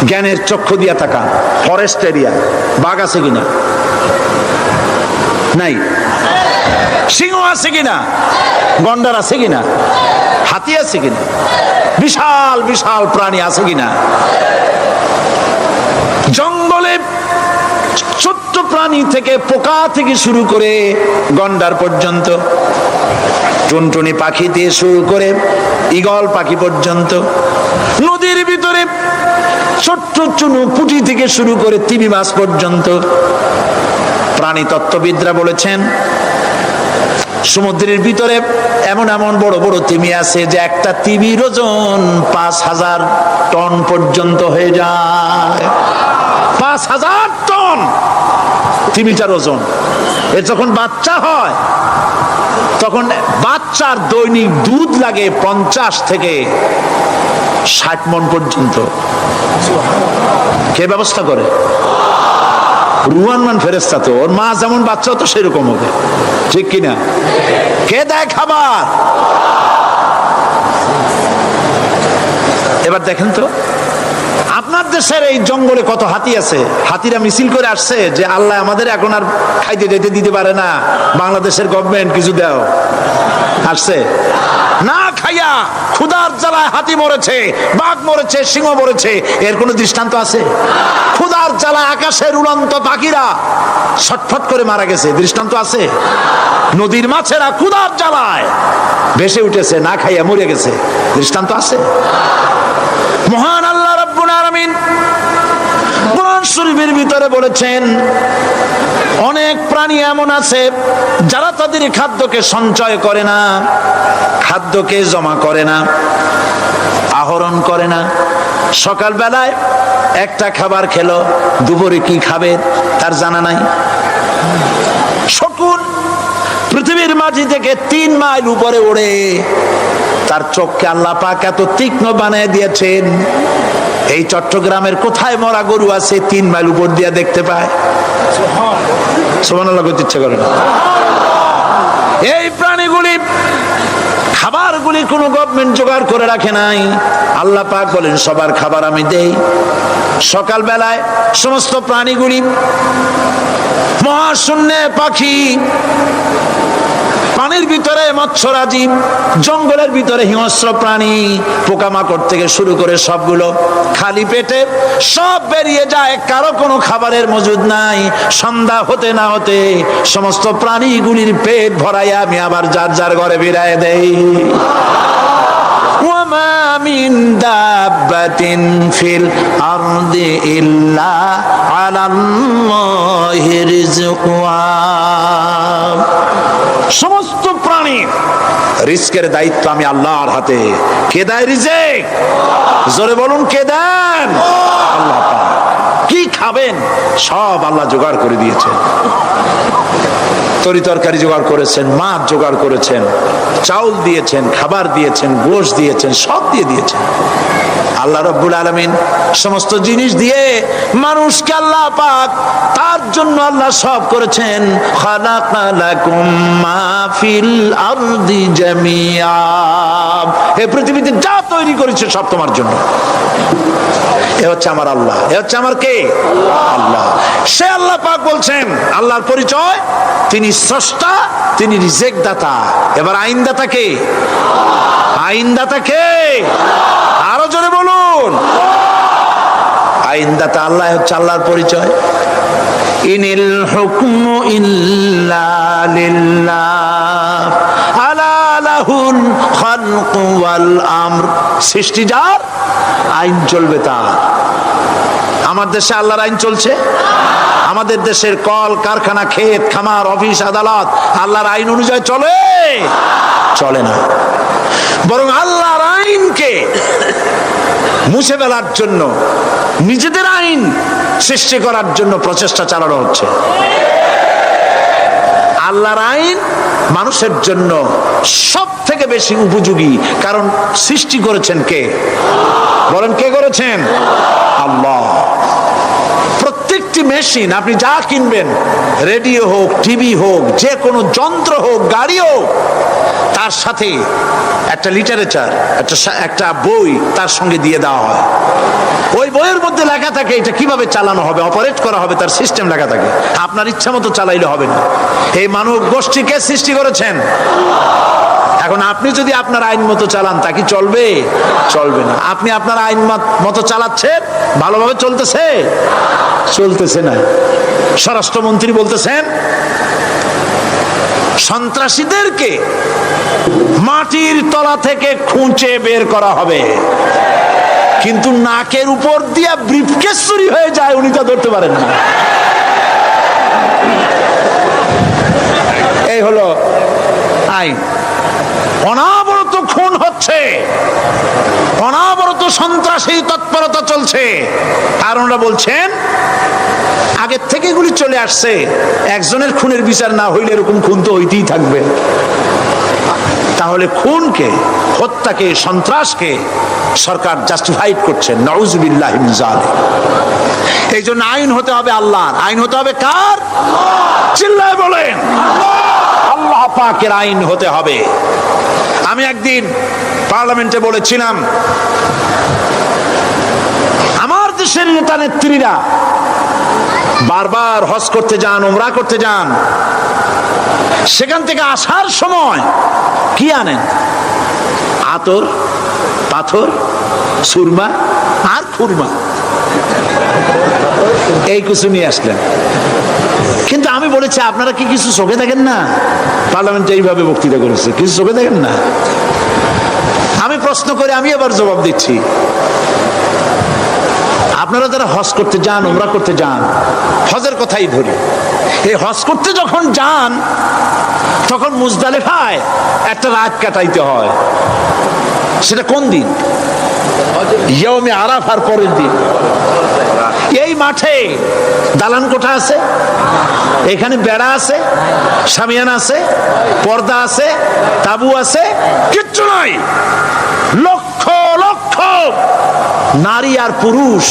জ্ঞানের চক্ষু দিয়া তাকান। ফরেস্ট এরিয়া, বাঘ আছে কিনা? নাই। সিংহ আছে কিনা? গন্ডার আছে কিনা? হাতি আছে কিনা? বিশাল বিশাল প্রাণী আছে কিনা? জঙ্গলে ছোট্ট প্রাণী থেকে, পোকা থেকে শুরু করে গন্ডার পর্যন্ত, টুনটুনি পাখি দিয়ে শুরু করে ঈগল পাখি পর্যন্ত, নদীর ভিতরে ছোট্ট চুনু পুঁটি থেকে শুরু করে তিমি মাছ পর্যন্ত। প্রাণী তত্ত্ববিদরা বলেছেন সমুদ্রের ভিতরে এমন এমন বড় বড় তিমি আছে যে একটা তিমির ওজন 5000 টন পর্যন্ত হয়ে যায়। 5000 টন তিমিটার ওজন। এর যখন বাচ্চা হয়, তখন বাচ্চার দৈনিক দুধ লাগে 50 থেকে 60 মণ পর্যন্ত। কে ব্যবস্থা করে? রুহান ফেরেশতা। তো ওর মা যেমন বাচ্চা তো সেরকম হবে। ঠিক কিনা? কে দেয় খাবার? এবার এবার দেখেন তো আপনার দেশের এই জঙ্গলে কত হাতি আছে, হাতিরা মিছিল করে আসছে যে আল্লাহ আমাদের এখন আর খাইতে যেতে দিতে পারে না, বাংলাদেশের গভর্নমেন্ট কিছু দাও, আসছে না খাইয়া ক্ষুধার জ্বালায় হাতি মরেছে, বাঘ মরেছে, সিংহ মরেছে, এর কোনো দৃষ্টান্ত আছে? ক্ষুধার জ্বালায় আকাশের উড়ন্ত পাখিরা ছটফট করে মারা গেছে, দৃষ্টান্ত আছে? নদীর মাছেরা ক্ষুধার জ্বালায় ভেসে উঠেছে, না খাইয়া মরে গেছে, দৃষ্টান্ত আছে? মহান আল্লাহ রাব্বুল আলামিন কোরআন শরীফের ভিতরে বলেছেন অনেক প্রাণী এমন আছে যারা তাদের খাদ্যকে সঞ্চয় করে না, খাদ্যকে জমা করে না, আহরণ করে না। সকাল বেলায় একটা খাবার খেলো, দুপুরে কি খাবে তার জানা নাই। শকুন পৃথিবীর মাটি থেকে 3 মাইল উপরে ওড়ে, তার চোখকে আল্লাহ পাক এত তীক্ষ্ণ বানিয়ে দিয়েছেন, এই চট্টগ্রামের কোথায় মরা গরু আছে 3 মাইল উপর দিয়ে দেখতে পায়? সুবহানাল্লাহ করতে ইচ্ছা করে না। এই প্রাণীগুলি খাবারগুলি কোনো গভর্নমেন্ট জোগাড় করে রাখে নাই, আল্লাহ পাক বলেন সবার খাবার আমি দেই। সকাল বেলায় সমস্ত প্রাণীগুলি, মহাশূন্যে পাখি, পানির ভিতরে মৎস্যরাজি, জঙ্গলের ভিতরে হিংস্র প্রাণী, পোকামাকড় থেকে শুরু করে সবগুলো খালি পেটে সব বেরিয়ে যায়, কারো কোনো খাবারের মজুদ নাই। সন্ধ্যা হতে না হতে সমস্ত প্রাণীগুলির পেট ভরাইয়া আমি আবার যার যার ঘরে ফিরাই দেই। ওয়ামা মিন দাব্বাতিন ফিল আরদি ইল্লা আলাল্লাহি রিজকুহা। সমস্ত প্রাণীর রিজকের দায়িত্ব আমি আল্লাহর হাতে। কে দেয় রিজেক? জোরে বলুন, কে দেন? আল্লাহ পাক। কি খাবেন সব আল্লাহ জোগাড় করে দিয়েছেন। তরি তরকারি জোগাড় করেছেন, মাছ জোগাড় করেছেন, চাউল দিয়েছেন, খাবার দিয়েছেন, গোশত দিয়েছেন, সব দিয়ে দিয়েছেন আল্লাহ রাব্বুল আলামিন। সমস্ত জিনিস দিয়ে মানুষকে আল্লাহ পাক তার জন্য আল্লাহ সব করেছেন। খালাকা লাকুম মা ফিল আরদি জামিআ, এই পৃথিবীতে যা তৈরি করেছে সব তোমার জন্য। এ হচ্ছে আমার আল্লাহ, এ হচ্ছে আমার কে? আল্লাহ। সে আল্লাহ পাক বলছেন, আল্লাহর পরিচয় তিনি স্রষ্টা, তিনি রিজেক দাতা। এবার আইনদাতা কে? আইনদাতা কে? আরো জোরে বলুন। আইনদাতা আল্লাহ, হচ্ছে আল্লাহর পরিচয়। ইনিল হুকমু ইল্লা লিল্লাহ আলা লাহুল খালকু ওয়াল আমর। সৃষ্টি যার, আইন চলবে তার। আমার দেশে আল্লাহর আইন চলছে? আমাদের দেশের কল কারখানা, ক্ষেত খামার, অফিস আদালত আল্লাহর আইন অনুযায়ী চলে? চলে না। বরং আল্লাহর আইনকে মুছে ফেলার জন্য, নিজেদের আইন সৃষ্টি করার জন্য প্রচেষ্টা চালানো হচ্ছে। আল্লাহর আইন মানুষের জন্য সব থেকে বেশি উপযোগী, কারণ সৃষ্টি করেছেন কে? বলেন, কে করেছেন? আল্লাহ। প্রত্যেকটি মেশিন আপনি যা কিনবেন, রেডিও হোক, টিভি হোক, যে কোনো যন্ত্র হোক, গাড়ি হোক, তার সাথে একটা লিটারেচার, একটা বই তার সঙ্গে দিয়ে দেওয়া হয়। ওই বইয়ের মধ্যে লেখা থাকে এটা কিভাবে চালানো হবে, অপারেট করা হবে, তার সিস্টেম লেখা থাকে। আপনার ইচ্ছা মতো চালাইলে হবে না। এই মানব গোষ্ঠীকে সৃষ্টি করেছেন। এখন আপনি যদি আপনার আইন মতো চালান, তা কি চলবে? চলবে না। আপনি আপনার আইন মতো চালাচ্ছেন, ভালোভাবে চলতেছে? চলতেছে না। স্বরাষ্ট্রমন্ত্রী বলতেছেন সন্ত্রাসীদেরকে মাটির তলা থেকে খুঁজে বের করা হবে, কিন্তু নাকের উপর দিয়া ব্রিফকেস চুরি হয়ে যায়, উনি তা ধরতে পারেন না। এই হলো আইন। অনাবরত খুন হচ্ছে, অনাবরত সন্ত্রাসী তৎপরতা চলছে। আর ওনারা বলছেন আগের থেকে এগুলি চলে আসছে, একজনের খুনের বিচার না হইলে এরকম খুন তো হইতেই থাকবে। তাহলে খুনকে, হত্যাকে, সন্ত্রাসকে সরকার জাস্টিফাইড করছেন। নাউযুবিল্লাহি মিন যালিক। এই জন্য আইন হতে হবে আল্লাহর। আইন হতে হবে কার? চিল্লায় বলেন, আল্লাহ পাকের আইন হতে হবে। আমি একদিন পার্লামেন্টে বলেছিলাম, দেশের নেতা নেত্রীরা বারবার হজ করতে যান, উমরা করতে যান, সেখান থেকে আসার সময় কি আনেন? আতর, পাথর, সুরমা আর খুরমা, এই কিছু নিয়ে আসলেন। কিন্তু আমি বলেছি, আপনারা কি কিছু চোখে দেখেন না? পার্লামেন্টে এইভাবে বক্তৃতা করেছে, কিছু চোখে দেখেন না? আমি প্রশ্ন করে আমি আবার জবাব দিচ্ছি, আপনারা যারা হজ করতে যান, উমরা করতে যান, হজের কথাই ধরি, এই হজ করতে যখন যান তখন মুজদালিফায় একটা রাত কাটাইতে হয়। সেটা কোন দিন? ইয়ৌমে আরাফার পরের দিন। এই মাঠে দালান কোঠা আছে, এখানে বেড়া আছে, শামিয়ানা আছে, পর্দা আছে, তাবু আছে, কিচ্ছু নাই। লক্ষ লক্ষ নারী আর পুরুষ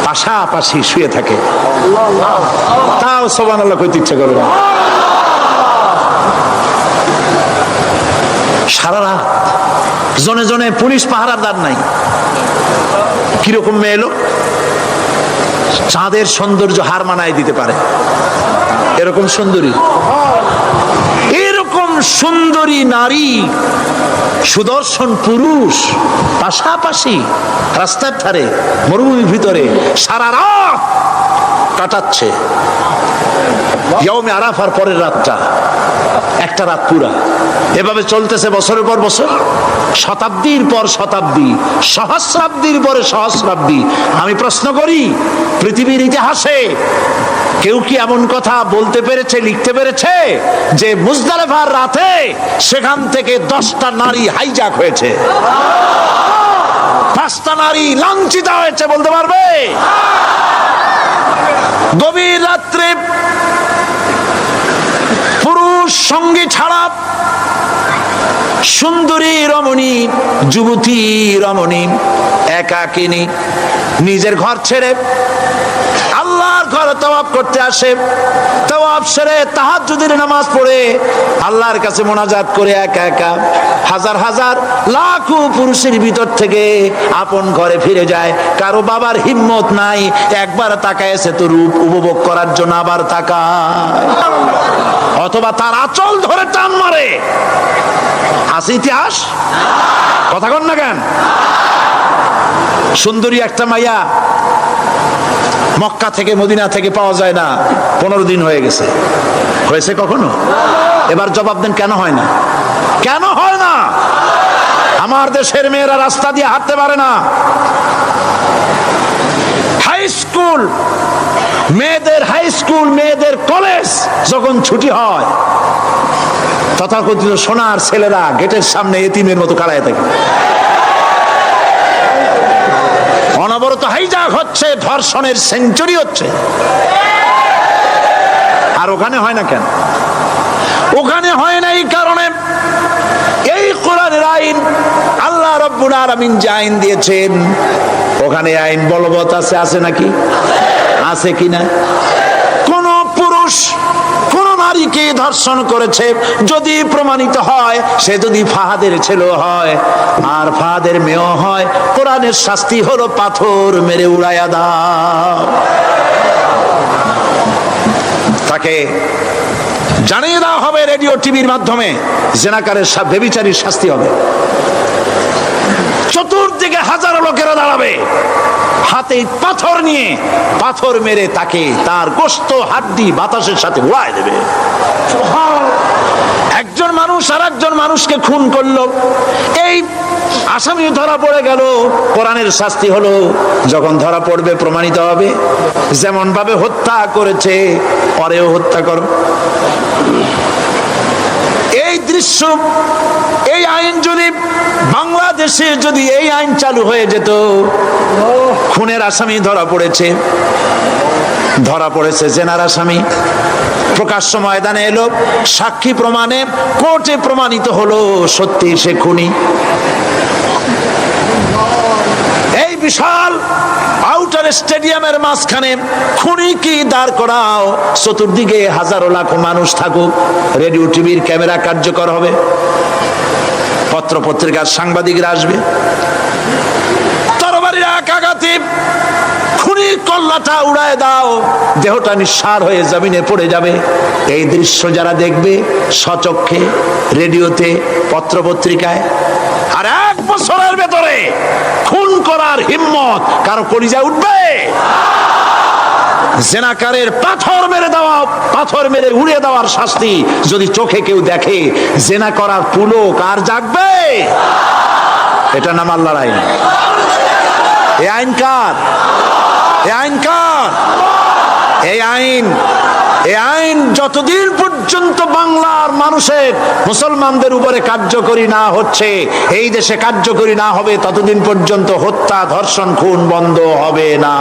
পাশাপাশি শুয়ে থাকে, তাও সুবহানাল্লাহ কইতে ইচ্ছা করে না। সারা রাত জনে জনে পুলিশ পাহারাদার নাই। কিরকম মেয়ে এলো, চাঁদের সৌন্দর্য হার মানায় দিতে পারে এরকম সুন্দরী, এরকম সুন্দরী নারী, সুদর্শন পুরুষ পাশাপাশি রাস্তার ধারে মরুভূমির ভিতরে সারা রাত কাটাচ্ছে। ইয়ৌমে আরাফার পরের রাতটা একটা রাত পুরা। এভাবে চলতেছে বছরের পর বছর, শতাব্দীর পর শতাব্দী, সহস্রাব্দীর পরে সহস্রাব্দী। আমি প্রশ্ন করি, পৃথিবীর ইতিহাসে কেউ কি এমন কথা বলতে পেরেছে, লিখতে পেরেছে যে মুজদালিফার রাতে সেখান থেকে 10টা নারী হাইজ্যাক হয়েছে, 5টা নারী লাঞ্ছিত হয়েছে? বলতে পারবে? গভীর রাত্রে পুরুষ সঙ্গী ছাড়া সুন্দরী রমণী, যুবতী রমণী একাকিনী নিজের ঘর ছেড়ে আল্লাহর ঘরে তওয়াব করতে আসে। তওয়াব সেরে তাহাজ্জুদের নামাজ পড়ে আল্লাহর কাছে মোনাজাত করে একা একা হাজার হাজার লাখো পুরুষের ভিতর থেকে আপন ঘরে ফিরে যায়। কারো বাবার হিম্মত নাই, একবার তাকায় এসে তো রূপ উপভোগ করার জন্য আবার তাকায়, অথবা তার আঁচল ধরে টান মারে। আছে ইতিহাস, কথা কন না কেন? সুন্দরী একটা মাইয়া মক্কা থেকে মদিনা থেকে পাওয়া যায় না, 15 দিন হয়ে গেছে। হয়েছে কখনো? এবার জবাব দেন, কেন হয় না? কেন হয় না? আমার দেশের মেয়েরা রাস্তা দিয়ে হাঁটতে পারে না। হাই স্কুল মেয়েদের, হাই স্কুল মেয়েদের কলেজ যখন ছুটি হয়, তথাকথিত সোনার ছেলেরা গেটের সামনে এতিমের মতো কাড়ায় থাকে। অনবরত হাইজ্যাক হচ্ছে, ধর্ষণের সেঞ্চুরি হচ্ছে। আর ওখানে হয় না কেন? ওখানে হয় না এই কারণে, এই কোরআনের আইন আল্লাহ রাব্বুল আলামিন যে আইন দিয়েছেন, ওখানে আইন বলবৎ আছে। আছে নাকি? আছে কিনা? কোন পুরুষ কোন নারীকে ধর্ষণ করেছে যদি প্রমাণিত হয়, সে যদি ফাহাদের ছেলে হয় আর ফাহাদের মেয়ে হয়, কোরআনের শাস্তি হলো পাথর মেরে উড়াইয়া দাও। তাকে জানিয়ে দেওয়া হবে রেডিও টিভির মাধ্যমে, জেনাকারের ব্যভিচারীর শাস্তি হবে। চতুর্দিকে হাজারো লোকেরা দাঁড়াবে, হাতে পাথর নিয়ে পাথর মেরে তাকে তার গোশত হাড্ডি বাতাসের সাথে উড়ায় দেবে। একজন মানুষ আর একজন মানুষকে খুন করলো, এই আসামি ধরা পড়ে গেল, কোরআনের শাস্তি হলো যখন ধরা পড়বে প্রমাণিত হবে যেমন ভাবে হত্যা করেছে পরেও হত্যা করো। এই দৃশ্য, এই আইন যদি বাংলাদেশে যদি এই আইন চালু হয়ে যেত, খুনের আসামি ধরা পড়েছে জেনার আসামি, প্রকাশ্য ময়দানে এলো, সাক্ষী প্রমাণে কোর্টে প্রমাণিত হলো সত্যি সে খুনি। এই বিশাল আউটার স্টেডিয়ামের মাঝখানে খুনি কি দাঁড় করাও, চতুর্দিকে হাজারো লাখো মানুষ থাকুক, রেডিও টিভির ক্যামেরা কার্যকর হবে, পত্র পত্রিকার সাংবাদিকরা আসবে, তরবারির আঘাতে এক্ষুনি কল্লাটা উড়ায় দাও, দেহটা নিঃসার হয়ে জমিনে পড়ে যাবে। এই দৃশ্য যারা দেখবে স্বচক্ষে, রেডিওতে, পত্রপত্রিকায়, আর 1 বছরের ভেতরে খুন করার হিম্মত কারো কলিজায় উঠবে? জেনাকারের পাথর মেরে উড়িয়ে দেওয়ার শাস্তি যদি চোখে কেউ দেখে, জেনা করার পুলক আর জাগবে? এটা নাম আল্লাহর আইন। এই আইন কার? এই আইন কার? এই আইন যতদিন পর্যন্ত বাংলার মানুষের, মুসলমানদের উপরে কার্যকরী না হচ্ছে, এই দেশে কার্যকরী না হবে, ততদিন পর্যন্ত হত্যা, ধর্ষণ, খুন বন্ধ হবে না।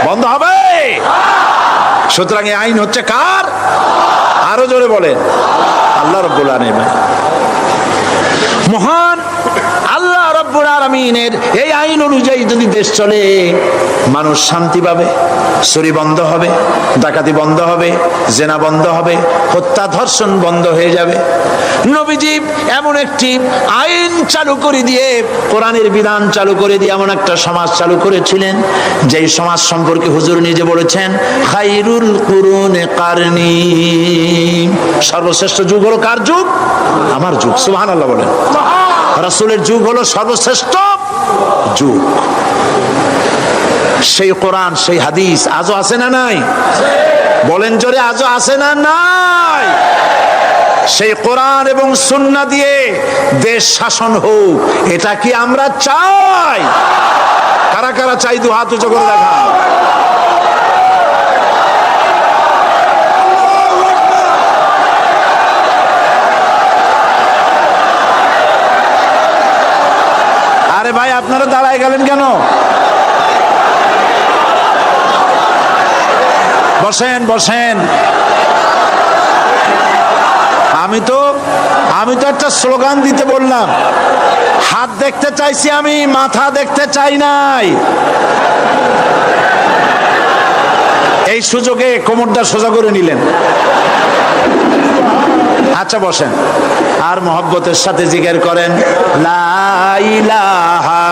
বন্ধ হবে। সুতরাং এই আইন হচ্ছে কার? আরো জোরে বলেন, আল্লাহ রাব্বুল আলামিন। মহান আল্লাহ রাব্বুল আলামিনের এই আইন অনুযায়ী যদি দেশ চলে, মানুষ শান্তি পাবে, চুরি বন্ধ হবে, ডাকাতি বন্ধ হবে, জেনা বন্ধ হবে, হত্যা ধর্ষণ বন্ধ হয়ে যাবে। নবীজি এমন একটি আইন চালু করে দিয়ে, কোরআনের বিধান চালু করে দিয়ে এমন একটা সমাজ চালু করেছিলেন, যেই সমাজ সম্পর্কে হুজুর নিজে বলেছেন, খায়রুল কুরুনে কারনি, সর্বশ্রেষ্ঠ যুগ হলো কার যুগ? আমার যুগ। সুবহানাল্লাহ বলেন। রাসূলের যুগ হলো সর্বশ্রেষ্ঠ যুগ। সেই কোরআন, সেই হাদিস আজও আছে না নাই? বলেন জোরে, আজও আছে না নাই? সেই কোরআন এবং সুন্নাহ দিয়ে দেশ শাসন হোক, এটা কি আমরা চাই? কারা কারা চাই? 2 হাত উঁচু করে দেখা। আরে ভাই, আপনারা দাঁড়ায় গেলেন কেন? বসেন বসেন। আমি তো একটা স্লোগান দিতে বললাম। হাত দেখতে চাইছি আমি, মাথা দেখতে চাই নাই। এই সুযোগে কোমরটা সোজা করে নিলেন। আচ্ছা বসেন, আর মহব্বতের সাথে জিকির করেন, লা ইলাহা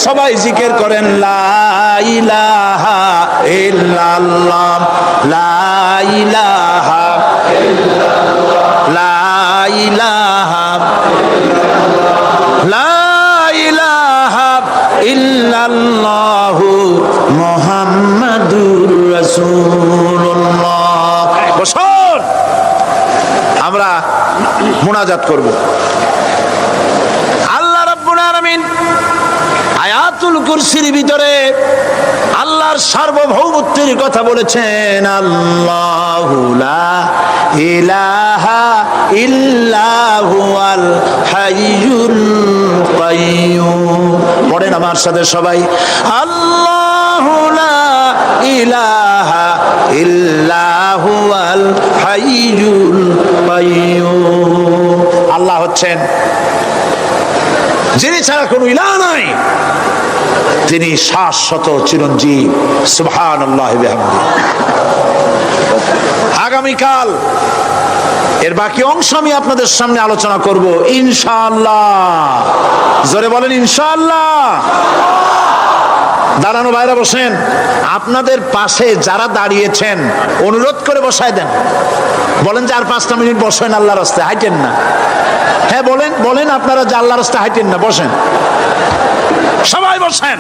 সবাই জিকির করেন, লা ইলাহা ইল্লাল্লাহ, লা ইলাহা ইল্লাল্লাহ, লা ইলাহা ইল্লাল্লাহ, লা ইলাহা ইল্লাল্লাহ, মুহাম্মাদুর রাসূলুল্লাহ। বসুন, আমরা মুনাজাত করব। আল্লাহ রাব্বুল আলামিন আয়াতুল কুরসির ভিতরে আল্লাহর সার্বভৌমত্বের কথা বলেছেন। আল্লাহু লা ইলাহা ইল্লা হুয়াল হাইয়ুল কাইয়্যুম। পড়েন আমার সাথে সবাই, আল্লাহু লা ইলাহা ইল্লা হুয়াল হাইয়ুল কাইয়্যুম। আল্লাহ হচ্ছেন যিনি ছাড়া কোনো ইলাহ নাই, তিনি শাশ্বত চিরঞ্জীব। সুবহানাল্লাহি বিহামদিহি। আগামীকাল এর বাকি অংশ আমি আপনাদের সামনে আলোচনা করব ইনশাআল্লাহ। জোরে বলেন ইনশাআল্লাহ। দাঁড়ানো ভাইরা বসেন। আপনাদের পাশে যারা দাঁড়িয়েছেন অনুরোধ করে বসায় দেন। বলেন যে আর 5টা মিনিট বসেন, আল্লাহর রাস্তায় হাইটেন না। হ্যাঁ বলেন আপনারা যে আল্লাহর রাস্তায় হাইটেন না, বসেন, সবাই বসেন।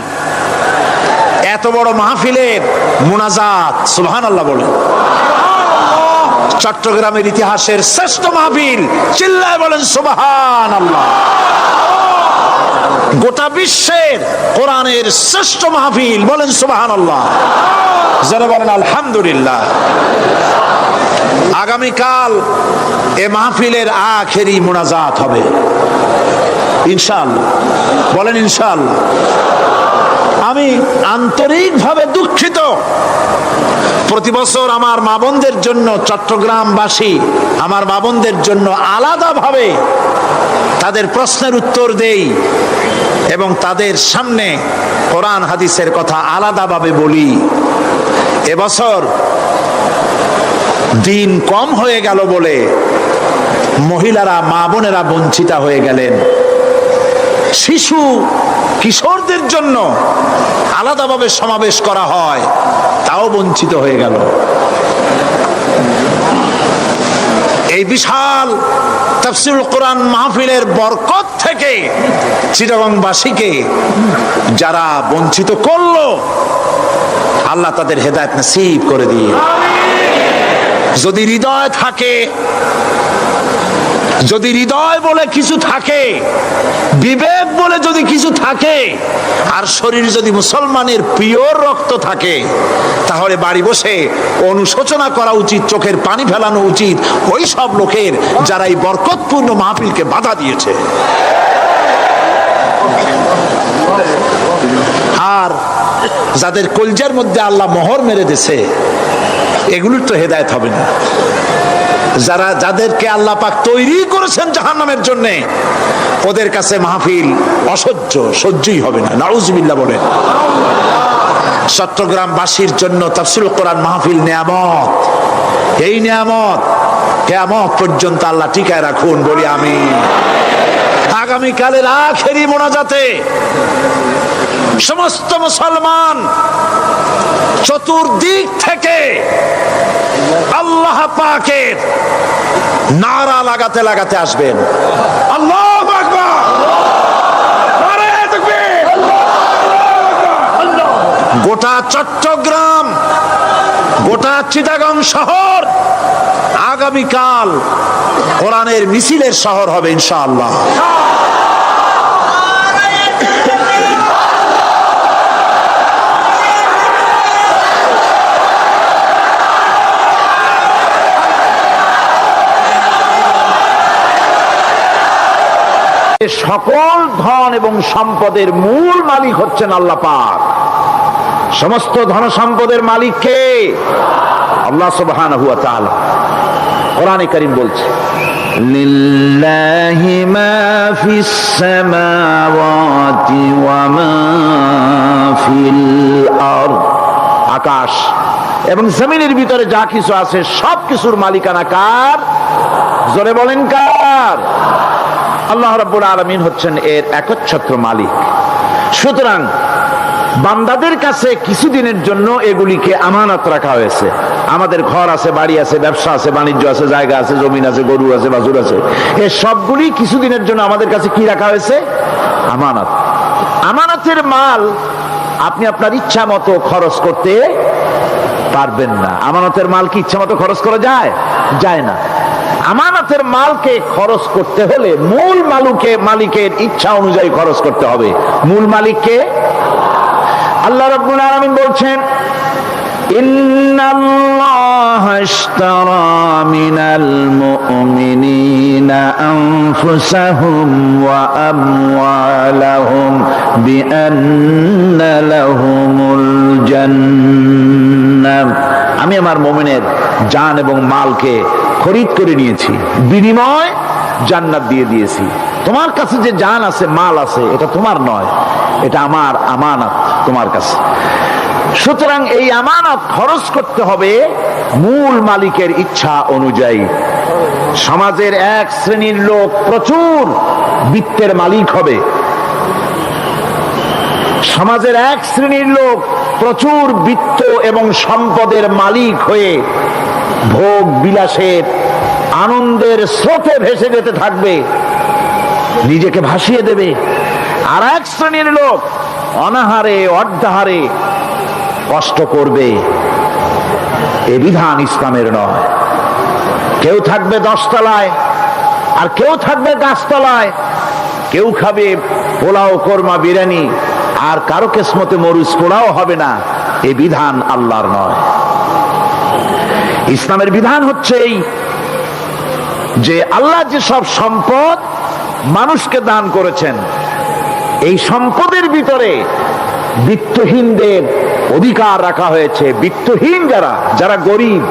এত বড় মাহফিলের মুনাজাত, সুবহানাল্লাহ বলেন। চট্টগ্রামের ইতিহাসের শ্রেষ্ঠ মাহফিল, চিল্লায় বলেন সুবহানাল্লাহ। গোটা বিশ্বের কোরআনের শ্রেষ্ঠ মাহফিল, বলেন সুবহানাল্লাহ। যারা বলেন আলহামদুলিল্লাহ। আগামীকাল এ মাহফিলের আখেরি মুনাজাত হবে ইনশাআল্লাহ। বলেন ইনশাআল্লাহ। আমি আন্তরিকভাবে দুঃখিত। প্রতি বছর আমার মা বোনদের জন্য, চট্টগ্রামবাসী আমার মা বোনদের জন্য আলাদাভাবে তাদের প্রশ্নের উত্তর দেই এবং তাদের সামনে কোরআন হাদিসের কথা আলাদাভাবে বলি। এবছর দিন কম হয়ে গেল বলে মহিলারা, মা বোনেরা বঞ্চিতা হয়ে গেলেন। শিশু কিশোরদের জন্য আলাদাভাবে সমাবেশ করা হয়, তাও বঞ্চিত হয়ে গেল। এই বিশাল তাফসীরুল কোরআন মাহফিলের বরকত থেকে চিটাগংবাসীকে যারা বঞ্চিত করলো, আল্লাহ তাদের হেদায়েত নসিব করে দিয়ে। যদি হৃদয় থাকে, যদি হৃদয় বলে কিছু থাকে, বিবেক বলে যদি কিছু থাকে, আর শরীর যদি মুসলমানের পিওর রক্ত থাকে, তাহলে বাড়ি বসে অনুশোচনা করা উচিত, চোখের পানি ফেলানো উচিত ওই সব লোকের যারা এই বরকতপূর্ণ মাহফিলকে বাধা দিয়েছে। আর যাদের কলজার মধ্যে আল্লাহ মোহর মেরে দিয়েছে, এগুলোর তো হেদায়েত হবে না। যাদেরকে আল্লাহ পাক তৈরি করেছেন জাহান্নামের জন্য, ওদের কাছে মাহফিল অসহ্য, সহ্যই হবে না। নাউজুবিল্লাহ বলেন। চট্টগ্রামবাসীর জন্য তাফসীরুল কোরআন মাহফিল নিয়ামত। এই নিয়ামত কিয়ামত পর্যন্ত আল্লাহ টিকায় রাখুন, বলি আমি। আগামীকালের আখেরি মোনাজাতে সমস্ত মুসলমান চতুর্দিক থেকে আল্লাহ পাকের নারা লাগাতে লাগাতে আসবেন। আল্লাহু আকবার, নারায়ে তাকবীর। গোটা চট্টগ্রাম, গোটা চিটাগং শহর আগামীকাল কোরআনের মিছিলের শহর হবে ইনশাআল্লাহ। সকল ধন এবং সম্পদের মূল মালিক হচ্ছেন আল্লাহ পাক। সমস্ত ধন সম্পদের মালিক কে? আল্লাহ সুবহানাহু ওয়া তাআলা। কোরআনে কারীম বলছে, লিল্লাহি মা ফিস সামাওয়াতি ওয়া মা ফিল আরদ। আকাশ এবং জমিনের ভিতরে যা কিছু আছে সব কিছুর মালিকানা কার? জোরে বলেন কার? আল্লাহ রাব্বুল আলামিন হচ্ছেন এর একচ্ছত্র মালিক। সুতরাং বান্দাদের কাছে কিছুদিনের জন্য এগুলিকে আমানত রাখা হয়েছে। আমাদের ঘর আছে, বাড়ি আছে, ব্যবসা আছে, বাণিজ্য আছে, জায়গা আছে, জমিন আছে, গরু আছে, বাছুর আছে, এই সবগুলি কিছুদিনের জন্য আমাদের কাছে কি রাখা হয়েছে? আমানত। আমানতের মাল আপনি আপনার ইচ্ছা মতো খরচ করতে পারবেন না। আমানতের মাল কি ইচ্ছা মতো খরচ করা যায়? যায় না। আমানতের মালকে খরচ করতে হলে মূল মালিকের ইচ্ছা অনুযায়ী খরচ করতে হবে। মূল মালিককে আল্লাহ রাব্বুল আলামিন বলছেন, ইন্নাল্লাহা ইশতারা মিনাল মুমিনিনা আনফুসাহুম ওয়া আমওয়ালাহুম বিআন্না লাহুমুল জান্নাহ। আমি আমার মুমিনের জান এবং মালকে খরিদ করে নিয়েছি, বিনিময় জান্নাত দিয়ে দিয়েছি। তোমার কাছে যে জান আছে, মাল আছে, এটা তোমার নয়, এটা আমার আমানত তোমার কাছে। সুতরাং এই আমানত খরচ করতে হবে মূল মালিকের ইচ্ছা অনুযায়ী। সমাজের এক শ্রেণীর লোক প্রচুর বিত্তের মালিক হবে, সমাজের এক শ্রেণীর লোক প্রচুর বিত্ত এবং সম্পদের মালিক হয়ে ভোগ বিলাসের আনন্দের স্রোতে ভেসে যেতে থাকবে, নিজেকে ভাসিয়ে দেবে। আর এক শ্রেণীর লোক অনাহারে অর্ধাহারে কষ্ট করবে। এ বিধান ইসলামের নয়। কেউ থাকবে 10 তলায় আর কেউ থাকবে গাছতলায়, কেউ খাবে পোলাও, কোরমা, বিরিয়ানি, আর কারো কিসমতে মরিচ পোড়াও হবে না। এ বিধান আল্লাহর নয়। ইসলামের বিধান হচ্ছে এই যে আল্লাহ যে সব সম্পদ মানুষকে দান করেছেন, এই সম্পদের ভিতরে বিত্তহীনদের অধিকার রাখা হয়েছে। বিত্তহীন যারা গরিব,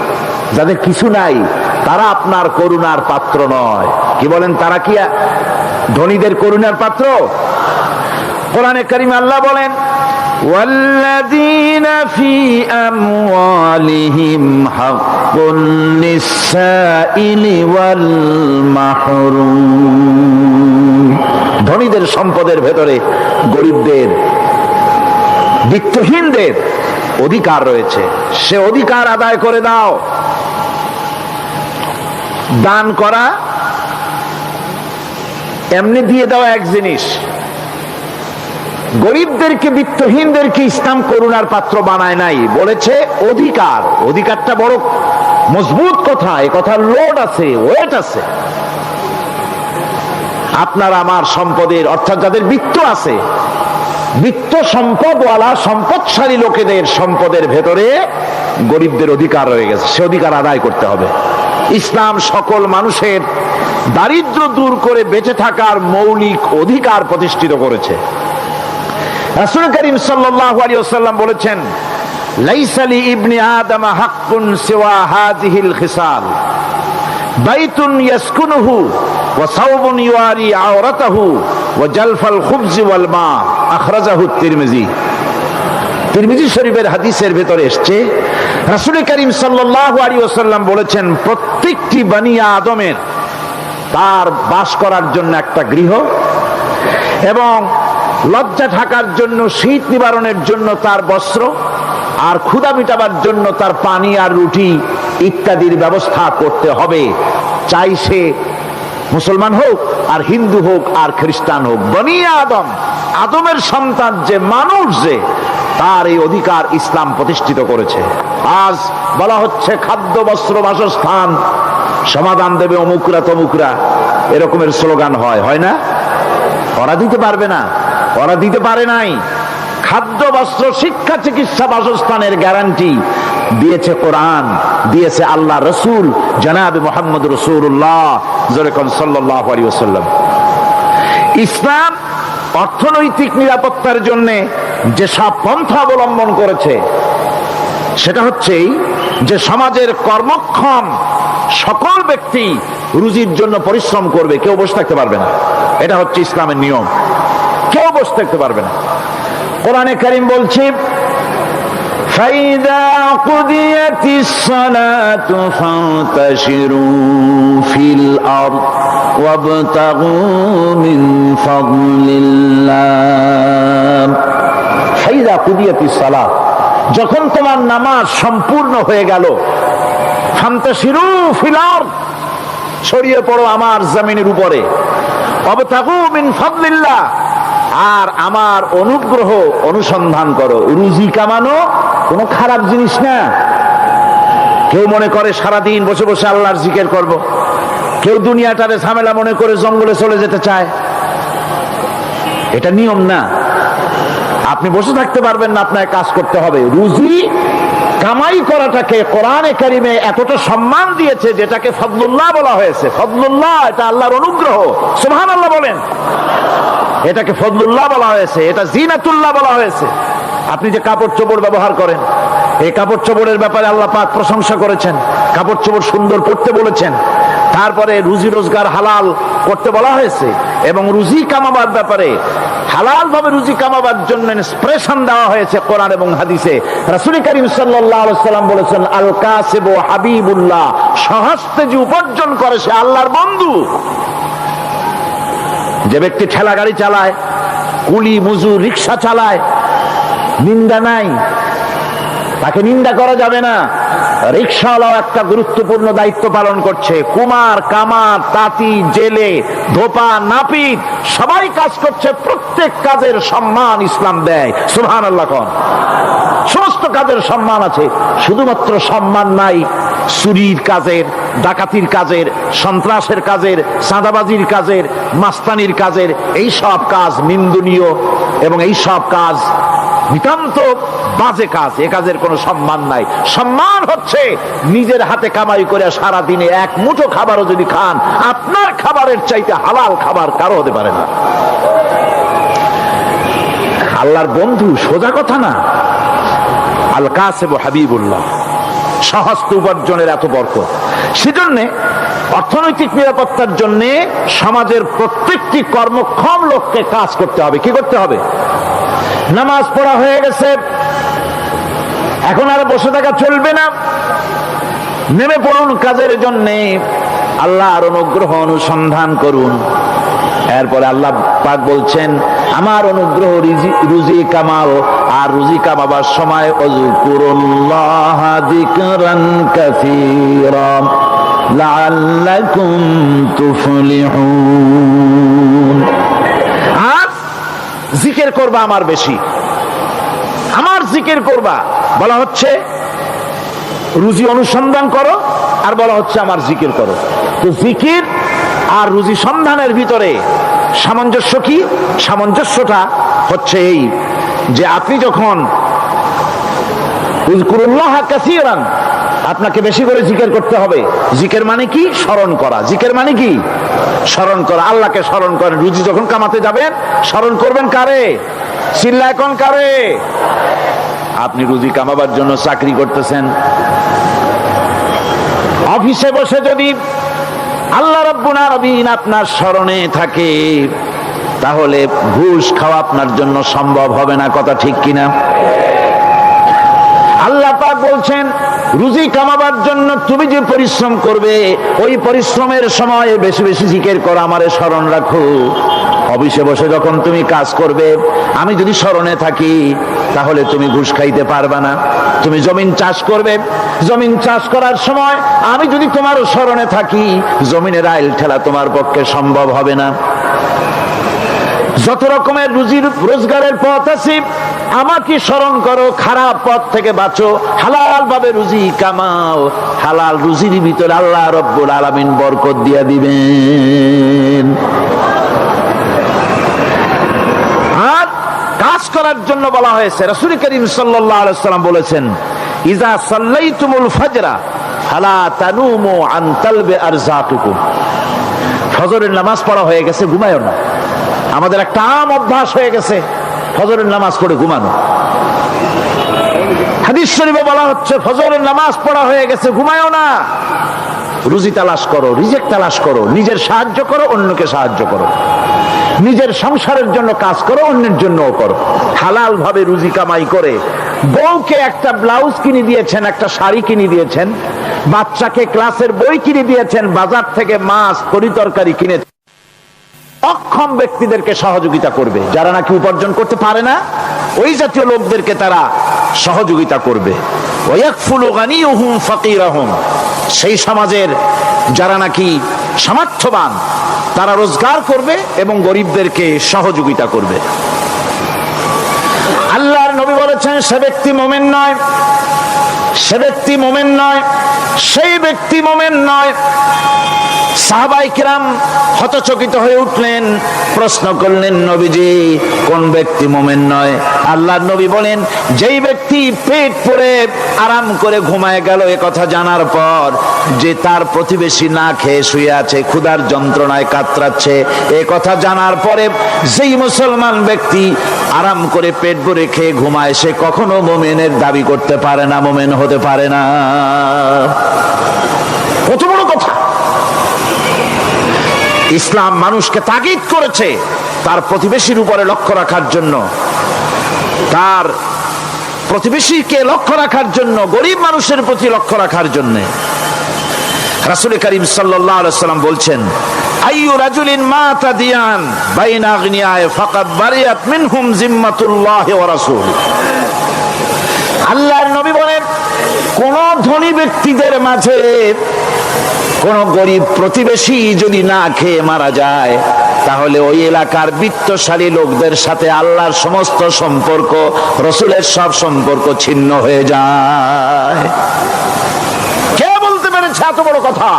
যাদের কিছু নাই, তারা আপনার করুণার পাত্র নয়। কি বলেন, তারা কি ধনীদের করুণার পাত্র? কোরআনে কারিমে আল্লাহ বলেন, ওয়াল্লাযীনা ফী আমওয়ালিহিম হাক্কুন লিস-সাইলি ওয়াল মাহরুম। ধনীদের সম্পদের ভেতরে গরিবদের, বিত্তহীনদের অধিকার রয়েছে, সে অধিকার আদায় করে দাও। দান করা এমনি দিয়ে দেওয়া এক জিনিস, গরিবদেরকে, বিত্তহীনদেরকে ইসলাম করুণার পাত্র বানায় নাই, বলেছে অধিকার। অধিকারটা বড় মজবুত কথা, এ কথার লোড আছে, ওয়েট আছে। আপনার আমার সম্পদের, অর্থাৎ যাদের বিত্ত আছে, বিত্ত সম্পদওয়ালা সম্পদশালী লোকেদের সম্পদের ভেতরে গরিবদের অধিকার রয়ে গেছে, সে অধিকার আদায় করতে হবে। ইসলাম সকল মানুষের দারিদ্র্য দূর করে বেঁচে থাকার মৌলিক অধিকার প্রতিষ্ঠিত করেছে। রাসূল করিম সাল্লাল্লাহু আলাইহি ওয়াসাল্লাম বলেছেন, লাইসা লি ইবনি আদম হাক্কুন সিওয়া হাযিহিল খিসাল, বাইতুন ইয়াসকুনুহু ওয়া সাওবুন ইউয়ারি আওরাতাহু ওয়া জালফাল খুবজি ওয়াল মা, আখরাজাহু তিরমিজি। তিরমিজি শরীফের হাদিসের ভেতরে এসেছে, রাসূল করিম সাল্লাল্লাহু আলাইহি ওয়াসাল্লাম বলেছেন, প্রত্যেকটি বনি আদমের তার বাস করার জন্য একটা গৃহ, এবং লজ্জা ঢাকার জন্য, শীত নিবারণের জন্য তার বস্ত্র, আর ক্ষুধা মিটাবার জন্য তার পানি আর রুটি ইত্যাদির ব্যবস্থা করতে হবে, চাই সে মুসলমান হোক আর হিন্দু হোক আর খ্রিস্টান হোক। বনি আদম, আদমের সন্তান যে মানুষ, যে তার এই অধিকার ইসলাম প্রতিষ্ঠিত করেছে। আজ বলা হচ্ছে খাদ্য, বস্ত্র, বাসস্থান সমাধান দেবে অমুকরা তমুকরা, এরকমের স্লোগান হয় না? ওরা দিতে পারবে না, ওরা দিতে পারে নাই। খাদ্য, বস্ত্র, শিক্ষা, চিকিৎসা, বাসস্থানের গ্যারান্টি দিয়েছে কোরআন, দিয়েছে আল্লাহ রসুল জনাবে মুহাম্মদ রাসূলুল্লাহ সাল্লাল্লাহু আলাইহি ওয়াসাল্লাম। ইসলাম অর্থনৈতিক নিরাপত্তার জন্য যে সব পন্থা অবলম্বন করেছে, সেটা হচ্ছে যে সমাজের কর্মক্ষম সকল ব্যক্তি রুজির জন্য পরিশ্রম করবে, কেউ বসে থাকতে পারবে না। এটা হচ্ছে ইসলামের নিয়ম, কেউ বসে থাকতে পারবে না। কোরআনে কারীম বলছে, ফাইদা কুদিয়াতিস সালাতু ফান্তাশিরু ফিল আরদ ওয়াবতাগু মিন ফাদলিল্লাহ। ফাইদা কুদিয়াতিস সালাত, যখন তোমার নামাজ সম্পূর্ণ হয়ে গেল, ফান্তাশিরু ফিল আরদ, ছড়িয়ে পড়ো আমার জমিনের উপরে, ওয়াবতাগু মিন ফাদলিল্লাহ, আর আমার অনুগ্রহ অনুসন্ধান করো। রুজি কামানো কোনো খারাপ জিনিস না। কেউ মনে করে সারাদিন বসে বসে আল্লাহর জিকির করব, কেউ দুনিয়াটারে ঝামেলা মনে করে জঙ্গলে চলে যেতে চায়, এটা নিয়ম না। আপনি বসে থাকতে পারবেন না, আপনাকে কাজ করতে হবে। রুজি কামাই করাটাকে কোরআনে কারিমে এতটা সম্মান দিয়েছে, যেটাকে ফদলুল্লাহ বলা হয়েছে। ফদলুল্লাহ, এটা আল্লাহর অনুগ্রহ, সুবহানাল্লাহ বলেন। এটাকে ফদলুল্লাহ বলা হয়েছে, এটা জিনাতুল্লাহ বলা হয়েছে। আপনি যে কাপড় চোপড় ব্যবহার করেন, এই কাপড় চোপড়ের ব্যাপারে আল্লাহ পাক প্রশংসা করেছেন, কাপড় চোপড় সুন্দর পরতে বলেছেন। তারপরে রুজি রোজগার হালাল করতে বলা হয়েছে, এবং রুজি কামাবার ব্যাপারে, হালাল ভাবে রুজি কামাবার জন্য ইন্সপিরেশন দেওয়া হয়েছে কোরআন এবং হাদিসে। রাসূল করিম সাল্লাল্লাহু আলাইহি ওয়াসাল্লাম বলেছেন, আল কাসিবু হাবিবুল্লাহ, সহস্তে যে উপার্জন করে সে আল্লাহর বন্ধু। যে ব্যক্তি ঠেলা গাড়ি চালায়, কুলি মজুর, রিক্সা চালায়, নিন্দা নাই, তাকে নিন্দা করা যাবে না। রিক্সাওয়ালাও একটা গুরুত্বপূর্ণ দায়িত্ব পালন করছে। কুমার, কামার, তাঁতি, জেলে, ধোপা, নাপিত সবাই কাজ করছে। প্রত্যেক কাজের সম্মান ইসলাম দেয়, সুবহানাল্লাহ কোন। সমস্ত কাজের সম্মান আছে, শুধুমাত্র সম্মান নাই চুরির কাজের, ডাকাতির কাজের, সন্ত্রাসের কাজের, চাঁদাবাজির কাজের, মাস্তানির কাজের। এই সব কাজ নিন্দনীয় এবং এই সব কাজ নিতান্ত বাজে কাজ, এ কাজের কোনো সম্মান নাই। সম্মান হচ্ছে নিজের হাতে কামাই করে সারা দিনে এক মুঠো খাবারও যদি খান, আপনার খাবারের চাইতে হালাল খাবার কারো হতে পারে না। আল্লাহর বন্ধু, সোজা কথা না। আল কাসিব হাবিবুল্লাহ, সহস্ত উপার্জনের এত বরকত। সেজন্য অর্থনৈতিক নিরাপত্তার জন্য সমাজের প্রত্যেকটি কর্মক্ষম লোককে কাজ করতে হবে। কি করতে হবে? নামাজ পড়া হয়ে গেছে, এখন আর বসে থাকা চলবে না, নেমে পড়ুন কাজের জন্যে, আল্লাহর অনুগ্রহ অনুসন্ধান করুন। এরপরে আল্লাহ পাক বলছেন, আমার অনুগ্রহ রুজি কামাও, আর রুজি কামাবার সময় আযকুরুল্লাহ যিকরান কাসীরা লাআল্লাকুম তুফলিহুন। আর জিকির করবা আমার বেশি, আমার জিকির করবা। বলা হচ্ছে রুজি অনুসন্ধান করো, আর বলা হচ্ছে আমার জিকির করো। তো জিকির আর রুজি সন্ধানের ভিতরে সামঞ্জস্য কি? সামঞ্জস্যটা হচ্ছে এই যে আপনি যখন উযকুরুল্লাহ কাসীরান, আপনাকে বেশি করে জিকির করতে হবে। জিকির মানে কি? স্মরণ করা। জিকির মানে কি? স্মরণ করা। আল্লাহকে স্মরণ করেন। রুজি যখন কামাতে যাবেন স্মরণ করবেন কারে? চিল্লায় কোন কারে? আপনি রুজি কামাবার জন্য চাকরি করতেছেন, অফিসে বসে যদি আল্লাহ রাব্বুল আলামিন আপনার স্মরণে থাকে, তাহলে ঘুষ খাওয়া আপনার জন্য সম্ভব হবে না। কথা ঠিক কিনা? আল্লাহ পাক বলছেন, রুজি কামাবার জন্য তুমি যে পরিশ্রম করবে, ওই পরিশ্রমের সময় বেশি বেশি জিকির করো, আমারে স্মরণ রাখো। অফিসে বসে যখন তুমি কাজ করবে, আমি যদি স্মরণে থাকি, তাহলে তুমি ঘুষ খাইতে পারবে না। তুমি জমিন চাষ করবে, জমিন চাষ করার সময় আমি যদি তোমার স্মরণে থাকি, জমিনের আইল ঠেলা তোমার পক্ষে সম্ভব হবে না। যত রকমের রুজির রোজগারের পথ আছে, আমাকে স্মরণ করো, খারাপ পথ থেকে বাঁচো, হালাল ভাবে রুজি কামাও। হালাল রুজির ভিতরে আল্লাহ রব্বুল আলামিন বরকত দিয়া দিবেন। আর কাজ করার জন্য বলা হয়েছে, রাসূল করিম সাল্লাল্লাহু আলাইহি ওয়াসাল্লাম বলেছেন, ইজা সাল্লাইতুমুল ফাজরা ফালা তানুমু আন তালবি আরযাকুকুম। ফজরের নামাজ পড়া হয়ে গেছে, ঘুমায়ও না। আমাদের একটা আম অভ্যাস হয়ে গেছে ফজরের নামাজ পড়ে ঘুমানো। হাদিস শরীফে বলা হচ্ছে, ফজরের নামাজ পড়া হয়ে গেছে, ঘুমায়ও না। রুজি তালাশ করো, রিজিক তালাশ করো, নিজের সাহায্য করো, অন্যকে সাহায্য করো, নিজের সংসারের জন্য কাজ করো, অন্যের জন্যও করো। হালাল ভাবে রুজি কামাই করে বউকে একটা ব্লাউজ কিনে দিয়েছেন, একটা শাড়ি কিনে দিয়েছেন, বাচ্চাকে ক্লাসের বই কিনে দিয়েছেন, বাজার থেকে মাছ তরিতরকারি কিনে। অক্ষম ব্যক্তিদেরকে সহযোগিতা করবে, যারা নাকি উপার্জন করতে পারে না, ওই জাতীয় লোকদেরকে তারা সহযোগিতা করবে। ওয়াকফুলু গানিয়ুহুম ফাকিরাহুম, সেই সমাজের যারা নাকি সামর্থ্যবান, তারা রোজগার করবে এবং গরিবদেরকে সহযোগিতা করবে। আল্লাহর নবী বলেছেন, সে ব্যক্তি মুমিন নয়, সে ব্যক্তি মুমিন নয়, সেই ব্যক্তি মুমিন নয়। সাহাবায়ে কিরাম হতচকিত হয়ে উঠলেন, প্রশ্ন করলেন, নবীজি কোন ব্যক্তি মুমিন নয়? আল্লাহর নবী বলেন, যেই ব্যক্তি পেট পুরে আরাম করে ঘুমায় গেল, এ কথা জানার পর যে তার প্রতিবেশী না খেয়ে শুয়ে আছে, ক্ষুধার যন্ত্রণায় কাতরাচ্ছে, এ কথা জানার পরে যেই মুসলমান ব্যক্তি আরাম করে পেট ভরে খেয়ে ঘুমায়, সে কখনো মুমিনের দাবি করতে পারে না, মুমিন হতে পারে না। কত বড় কথা! ইসলাম মানুষকে তাগিদ করেছে তার প্রতিবেশীর উপরে লক্ষ্য রাখার জন্য, তার প্রতিবেশীকে লক্ষ্য রাখার জন্য, গরিব মানুষের প্রতি লক্ষ্য রাখার জন্য। রাসূল করিম সাল্লাল্লাহু আলাইহি ওয়াসাল্লাম বলছেন, আইয়ু রাজুলিন মাতা দিয়ান বাইনা আগনিয়ায়ে ফাকাদ বারিয়াত মিনহুম জিম্মাতুল্লাহি ওয়া রাসূলুহু। আল্লাহর নবী বলেন, কোন ধনী ব্যক্তিদের মাঝে কোন গরিব প্রতিবেশী যদি না খেয়ে মারা যায়, তাহলে ওই এলাকার বিত্তশালী লোকদের সাথে আল্লাহর সমস্ত সম্পর্ক, রাসূলের সব সম্পর্ক ছিন্ন হয়ে যায়। কে বলতে পেরেছে এত বড় কথা?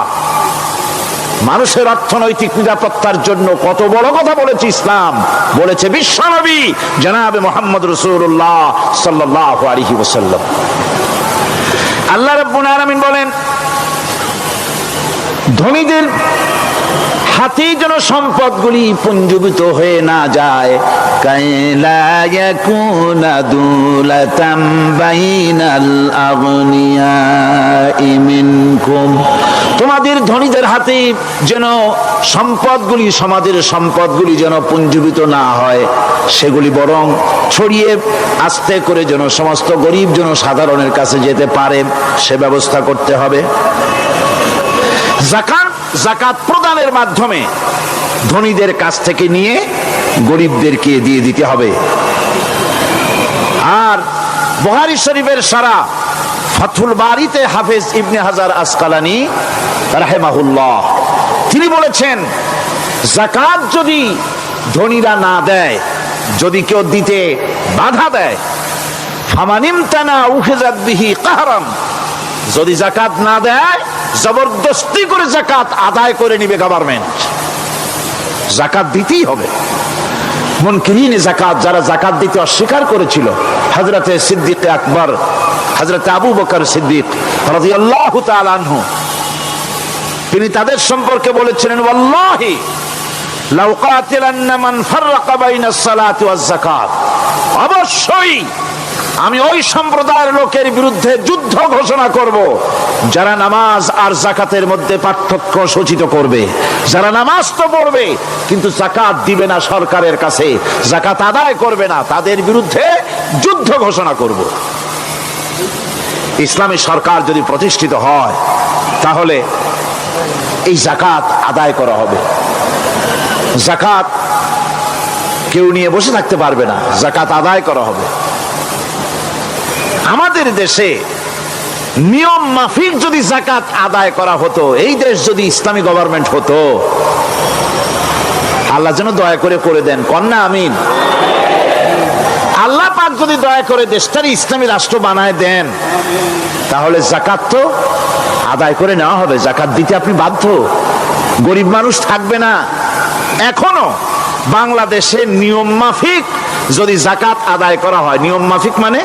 মানুষের অর্থনৈতিক নিরাপত্তার জন্য কত বড় কথা বলেছে ইসলাম, বলেছে বিশ্বনবী জনাবে মুহাম্মদ রাসূলুল্লাহ সাল্লাল্লাহু আলাইহি ওয়াসাল্লাম। আল্লাহ রাব্বুল আলামিন বলেন, ধনীদের হাতে যেন সম্পদগুলি পুঞ্জীভূত হয়ে না যায়, كي لا يكون دولة بين الأغنياء منكم তোমাদের ধনীদের হাতে যেন সম্পদগুলি, সমাজের সম্পদগুলি যেন পুঞ্জীভূত না হয়, সেগুলি বরং ছড়িয়ে আস্তে করে যেন সমস্ত গরিব যেন সাধারণের কাছে যেতে পারে, সে ব্যবস্থা করতে হবে। যাকাত প্রদানের মাধ্যমে ধনীদের কাছ থেকে নিয়ে গরিবদেরকে দিয়ে দিতে হবে। আর বুখারী শরীফের সারা ফাথুল বারীতে হাফেজ ইবনে হাজার আসকালানী রাহিমাহুল্লাহ তিনি বলেছেন, যাকাত যদি ধনীরা না দেয়, যদি কেউ দিতে বাধা দেয়, ফামানিমতানা উখিযাত বিহি কাহরাম, যদি যাকাত না দেয় জবরদস্তি করে যাকাত আদায় করে নিবে গভর্নমেন্ট। যাকাত দিতেই হবে। মুনকিরিন যাকাত, যারা যাকাত দিতে অস্বীকার করেছিল, হযরতে সিদ্দিক আকবর, হযরতে আবু বকর সিদ্দিক রাদিয়াল্লাহু তাআলা আনহু, তিনি তাদের সম্পর্কে বলেছিলেন, ওয়াল্লাহি লাউ কাতিলান্না মান ফাররাকা বাইনাস সালাতি ওয়াজ যাকাত, অবশ্যই আমি ওই সম্প্রদায়ের লোকের বিরুদ্ধে যুদ্ধ ঘোষণা করব যারা নামাজ আর যাকাতের মধ্যে পার্থক্য সূচিত করবে। যারা নামাজ তো পড়বে কিন্তু যাকাত দিবে না সরকারের কাছে, যাকাত আদায় করবে না, তাদের বিরুদ্ধে যুদ্ধ ঘোষণা করব। ইসলামী সরকার যদি প্রতিষ্ঠিত হয় তাহলে এই যাকাত আদায় করা হবে। যাকাত কেউ নিয়ে বসে থাকতে পারবে না, যাকাত আদায় করা হবে। আমাদের দেশে নিয়ম মাফিক যদি যাকাত আদায় করা হতো, এই দেশ যদি ইসলামী গভর্নমেন্ট হতো, আল্লাহ যেন দয়া করে দেন, কন্যা আমিন। আল্লাহ পাক যদি দয়া করে দেশটার ইসলামী রাষ্ট্র বানায় দেন, তাহলে যাকাত তো আদায় করে নেওয়া হবে। যাকাত দিতে আপনি বাধ্য, গরিব মানুষ থাকবে না। এখনো বাংলাদেশে নিয়ম মাফিক যদি যাকাত আদায় করা হয়, নিয়ম মাফিক মানে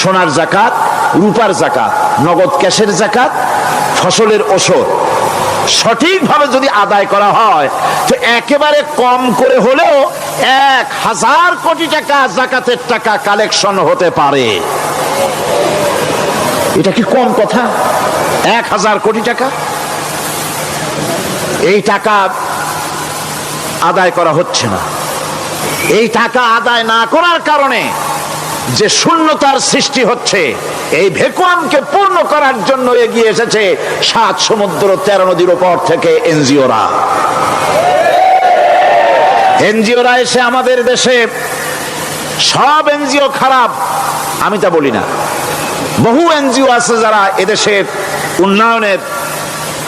সোনার যাকাত, রূপার যাকাত, নগদ ক্যাশের যাকাত, ফসলের ওষুধ সঠিকভাবে যদি আদায় করা হয়, তো একেবারে কম করে হলেও 1000 কোটি টাকা যাকাতের টাকা কালেকশন হতে পারে। এটা কি কম কথা? 1000 কোটি টাকা, এই টাকা আদায় করা হচ্ছে না। এই টাকা আদায় না করার কারণে যে শূন্যতার সৃষ্টি হচ্ছে, এই ভ্যাকুয়ামকে পূর্ণ করার জন্য এগিয়ে এসেছে 7 সমুদ্র 13 নদীর উপর থেকে এনজিওরা এসে আমাদের দেশে, সব এনজিও খারাপ আমি তা বলি না, বহু এনজিও আছে যারা এদেশের উন্নয়নের,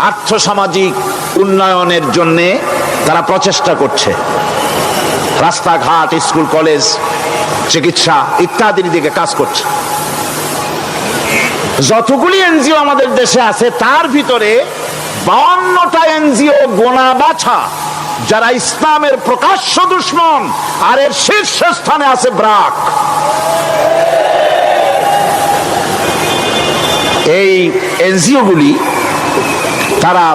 আর্থসামাজিক উন্নয়নের জন্য তারা প্রচেষ্টা করছে। রাস্তাঘাট, স্কুল, কলেজ, চিকিৎসা ইত্যাদির দিকে কাজ করছে। যতগুলি এনজিও আমাদের দেশে আছে তার ভিতরে 52টা এনজিও গোনা বাছা যারা ইসলামের প্রকাশ্য দুশমন, আর এর শীর্ষস্থানে আছে ব্রাক। এই এনজিও গুলি তারা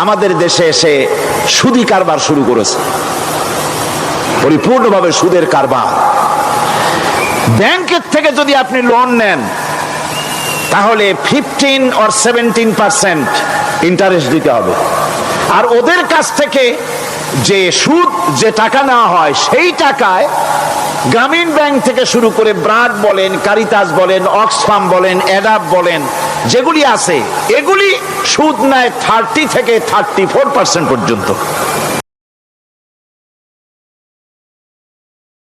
আমাদের দেশে এসে সুদি কারবার শুরু করেছে, পরিপূর্ণভাবে সুদের কারবার। ব্যাংকের থেকে যদি আপনি লোন নেন তাহলে 15 or 17% ইন্টারেস্ট দিতে হবে। আর ওদের কাছ থেকে যে সুদ, যে টাকা নেওয়া হয়, সেই টাকায় গ্রামীণ ব্যাংক থেকে শুরু করে ব্রাড বলেন, কারিতাস বলেন, অক্সফাম বলেন, অ্যাডাপ বলেন, যেগুলি আছে এগুলি সুদ নেয় 30 থেকে 34% পর্যন্ত।